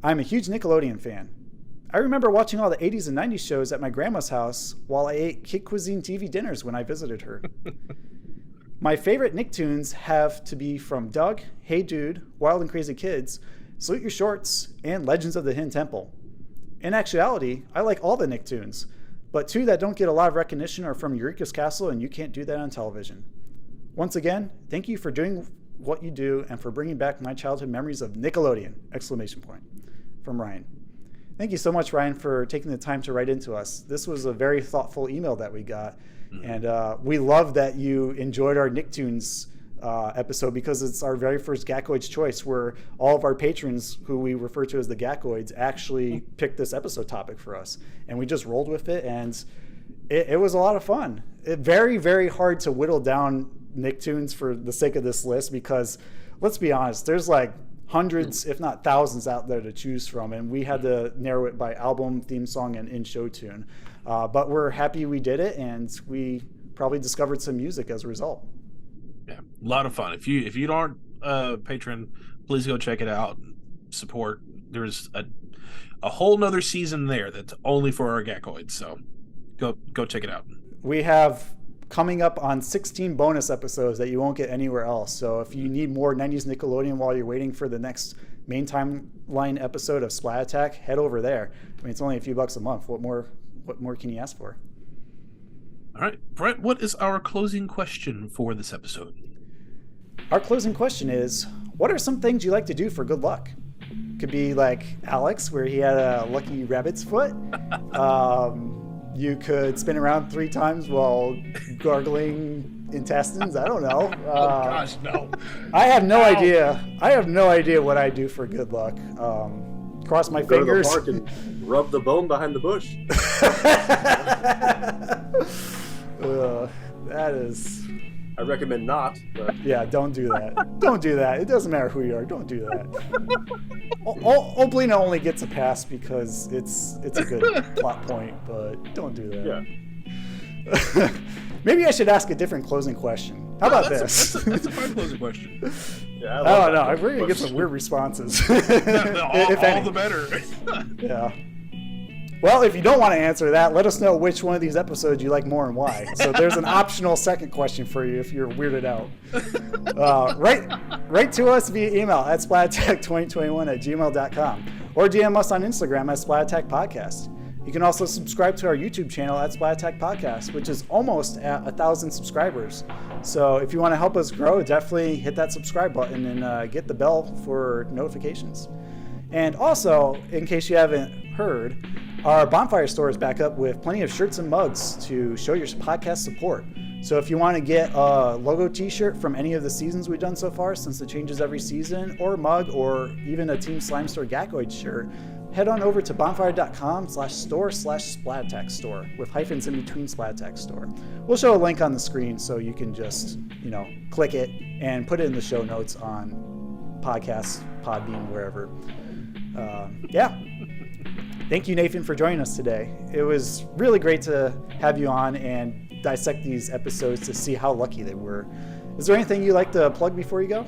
S4: I'm a huge Nickelodeon fan. I remember watching all the 80s and 90s shows at my grandma's house while I ate Kid Cuisine TV dinners when I visited her. My favorite Nicktoons have to be from Doug, Hey Dude, Wild and Crazy Kids, Salute Your Shorts, and Legends of the Hidden Temple. In actuality, I like all the Nicktoons, but 2 that don't get a lot of recognition are from Eureka's Castle, and You Can't Do That on Television. Once again, thank you for doing what you do and for bringing back my childhood memories of Nickelodeon! ! From Ryan. Thank you so much, Ryan, for taking the time to write into us. This was a very thoughtful email that we got, and we love that you enjoyed our Nicktoons episode, because it's our very first Gackoids choice, where all of our patrons, who we refer to as the Gackoids, actually picked this episode topic for us, and we just rolled with it, and it was a lot of fun. Very, very hard to whittle down Nicktoons for the sake of this list, because let's be honest, there's like hundreds, if not thousands, out there to choose from, and we had to narrow it by album, theme song, and in-show tune. But we're happy we did it, and we probably discovered some music as a result.
S5: Yeah, a lot of fun. If you aren't a patron, please go check it out. Support. There's a whole nother season there that's only for our Gackoids, so go check it out. We have coming up on 16 bonus episodes that you won't get anywhere else. So if you need more 90s Nickelodeon while you're waiting for the next main timeline episode of Splat Attack, head over there. I mean, it's only a few bucks a month. What more can you ask for? All right, Brett, what is our closing question for this episode? Our closing question is, what are some things you like to do for good luck? Could be like Alex, where he had a lucky rabbit's foot. You could spin around 3 times while gargling intestines. I don't know. Oh gosh, no.
S4: I have no idea. I have no idea what I do for good luck. Cross my fingers.
S6: Go to the park and rub the bone behind the bush.
S4: That is...
S6: I recommend not. But...
S4: Yeah, don't do that. Don't do that. It doesn't matter who you are. Don't do that. Oblina only gets a pass because it's a good plot point, but don't do that. Yeah. Maybe I should ask a different closing question. How about this?
S5: That's a fine closing question.
S4: Yeah, I don't know. We're going to get some weird responses.
S5: All the better.
S4: Yeah. Well, if you don't want to answer that, let us know which one of these episodes you like more and why. So there's an optional second question for you if you're weirded out. Write to us via email at splatattack2021@gmail.com or DM us on Instagram at Splat Attack Podcast. You can also subscribe to our YouTube channel at Splat Attack Podcast, which is almost at 1,000 subscribers. So if you want to help us grow, definitely hit that subscribe button and get the bell for notifications. And also, in case you haven't heard, our Bonfire store is back up with plenty of shirts and mugs to show your podcast support. So if you want to get a logo t-shirt from any of the seasons we've done so far, since it changes every season, or a mug, or even a Team Slimesters Gackoid shirt, head on over to bonfire.com/store/Splat Attack store with hyphens in between Splat Attack store. We'll show a link on the screen so you can just, click it and put it in the show notes on podcasts, Podbean, wherever. Thank you, Nathan, for joining us today. It was really great to have you on and dissect these episodes to see how lucky they were. Is there anything you'd like to plug before you go?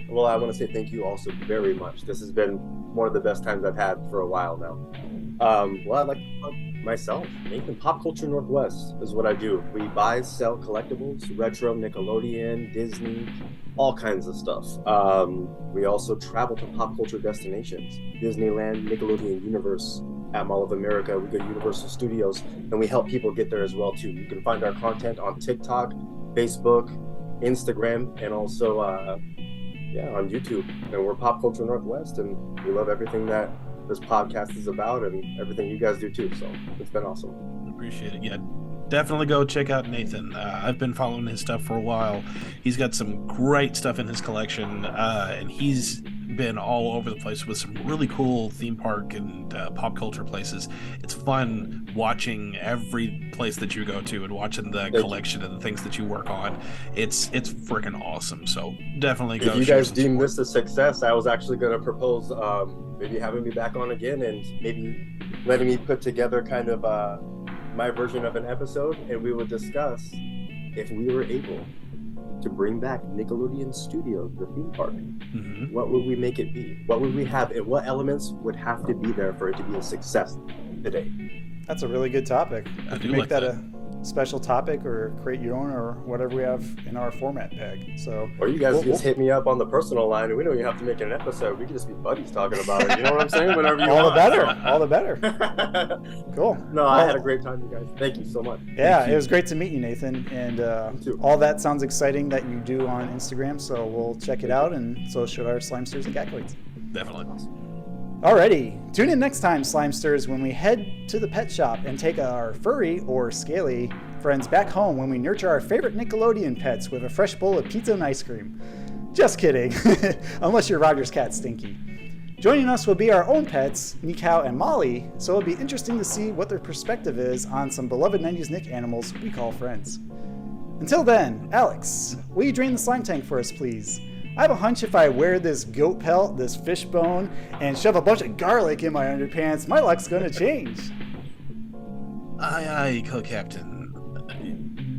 S6: Well, I want to say thank you also very much. This has been one of the best times I've had for a while now. Well, I'd like to plug myself. Nathan, Pop Culture Northwest is what I do. We buy, sell collectibles, retro, Nickelodeon, Disney, all kinds of stuff. We also travel to pop culture destinations, Disneyland, Nickelodeon Universe, at Mall of America. We go to Universal Studios, and we help people get there as well too. You can find our content on TikTok, Facebook, Instagram, and also on YouTube. And we're Pop Culture Northwest, and we love everything that this podcast is about and everything you guys do too. So it's been awesome.
S5: Appreciate it. Yeah, definitely go check out Nathan. I've been following his stuff for a while. He's got some great stuff in his collection, and he's been all over the place with some really cool theme park and pop culture places. It's fun watching every place that you go to and watching the collection and the things that you work on. It's freaking awesome. So definitely go.
S6: If you guys deem this a success, I was actually going to propose maybe having me back on again and maybe letting me put together kind of my version of an episode, and we would discuss if we were able to bring back Nickelodeon Studios, the theme park. Mm-hmm. What would we make it be? What would we have, and what elements would have to be there for it to be a success today?
S4: That's a really good topic. We can make that a special topic or create your own or whatever we have in our format bag. So,
S6: or you guys just hit me up on the personal line, and we don't even have to make an episode. We can just be buddies talking about it. You know what I'm saying? Whatever you want.
S4: All the better. Cool.
S6: No, I had a great time, you guys. Thank you so much.
S4: Yeah, it was great to meet you, Nathan. And all that sounds exciting that you do on Instagram. So we'll check it out, and so should our Slimesters and Gackoids.
S5: Definitely.
S4: Alrighty, tune in next time, Slimesters, when we head to the pet shop and take our furry or scaly friends back home when we nurture our favorite Nickelodeon pets with a fresh bowl of pizza and ice cream. Just kidding, unless you're Roger's cat, Stinky. Joining us will be our own pets, Nikau and Molly, so it'll be interesting to see what their perspective is on some beloved 90s Nick animals we call friends. Until then, Alex, will you drain the slime tank for us, please? I have a hunch if I wear this goat pelt, this fish bone, and shove a bunch of garlic in my underpants, my luck's gonna change.
S5: Aye, co-captain.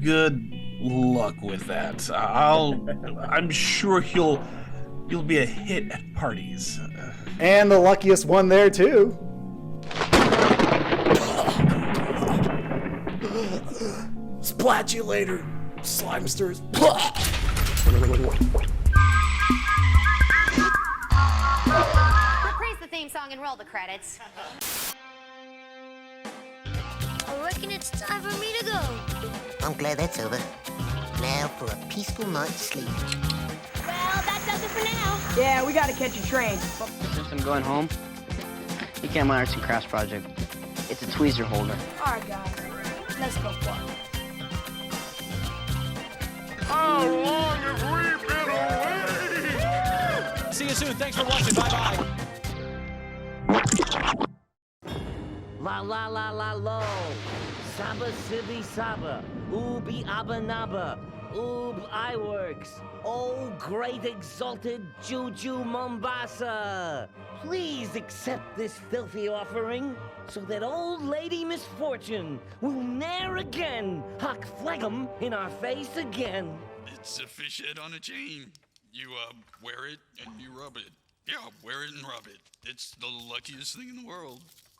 S5: Good luck with that. I'm sure you'll be a hit at parties.
S4: And the luckiest one there too. Splat you later, Slimesters.
S9: Reprise the theme song and roll the credits.
S12: I reckon it's time for me to go.
S16: I'm glad that's over. Now for a peaceful night's sleep.
S12: Well, that does it for now.
S15: Yeah, we gotta catch a train.
S17: Since I'm going home, you can't my arts and crafts project. It's a tweezer holder.
S12: All right, guys. Let's go for it.
S8: How long have we been away?
S18: See you soon. Thanks for watching. Bye-bye.
S1: La la la la lo. Saba sibi saba. Oobi abba naba. Oob iWorks. Oh, great exalted Juju Mombasa. Please accept this filthy offering so that old lady misfortune will ne'er again huck phlegm in our face again.
S7: It's a fish head on a chain. You wear it and you rub it. Yeah, wear it and rub it. It's the luckiest thing in the world.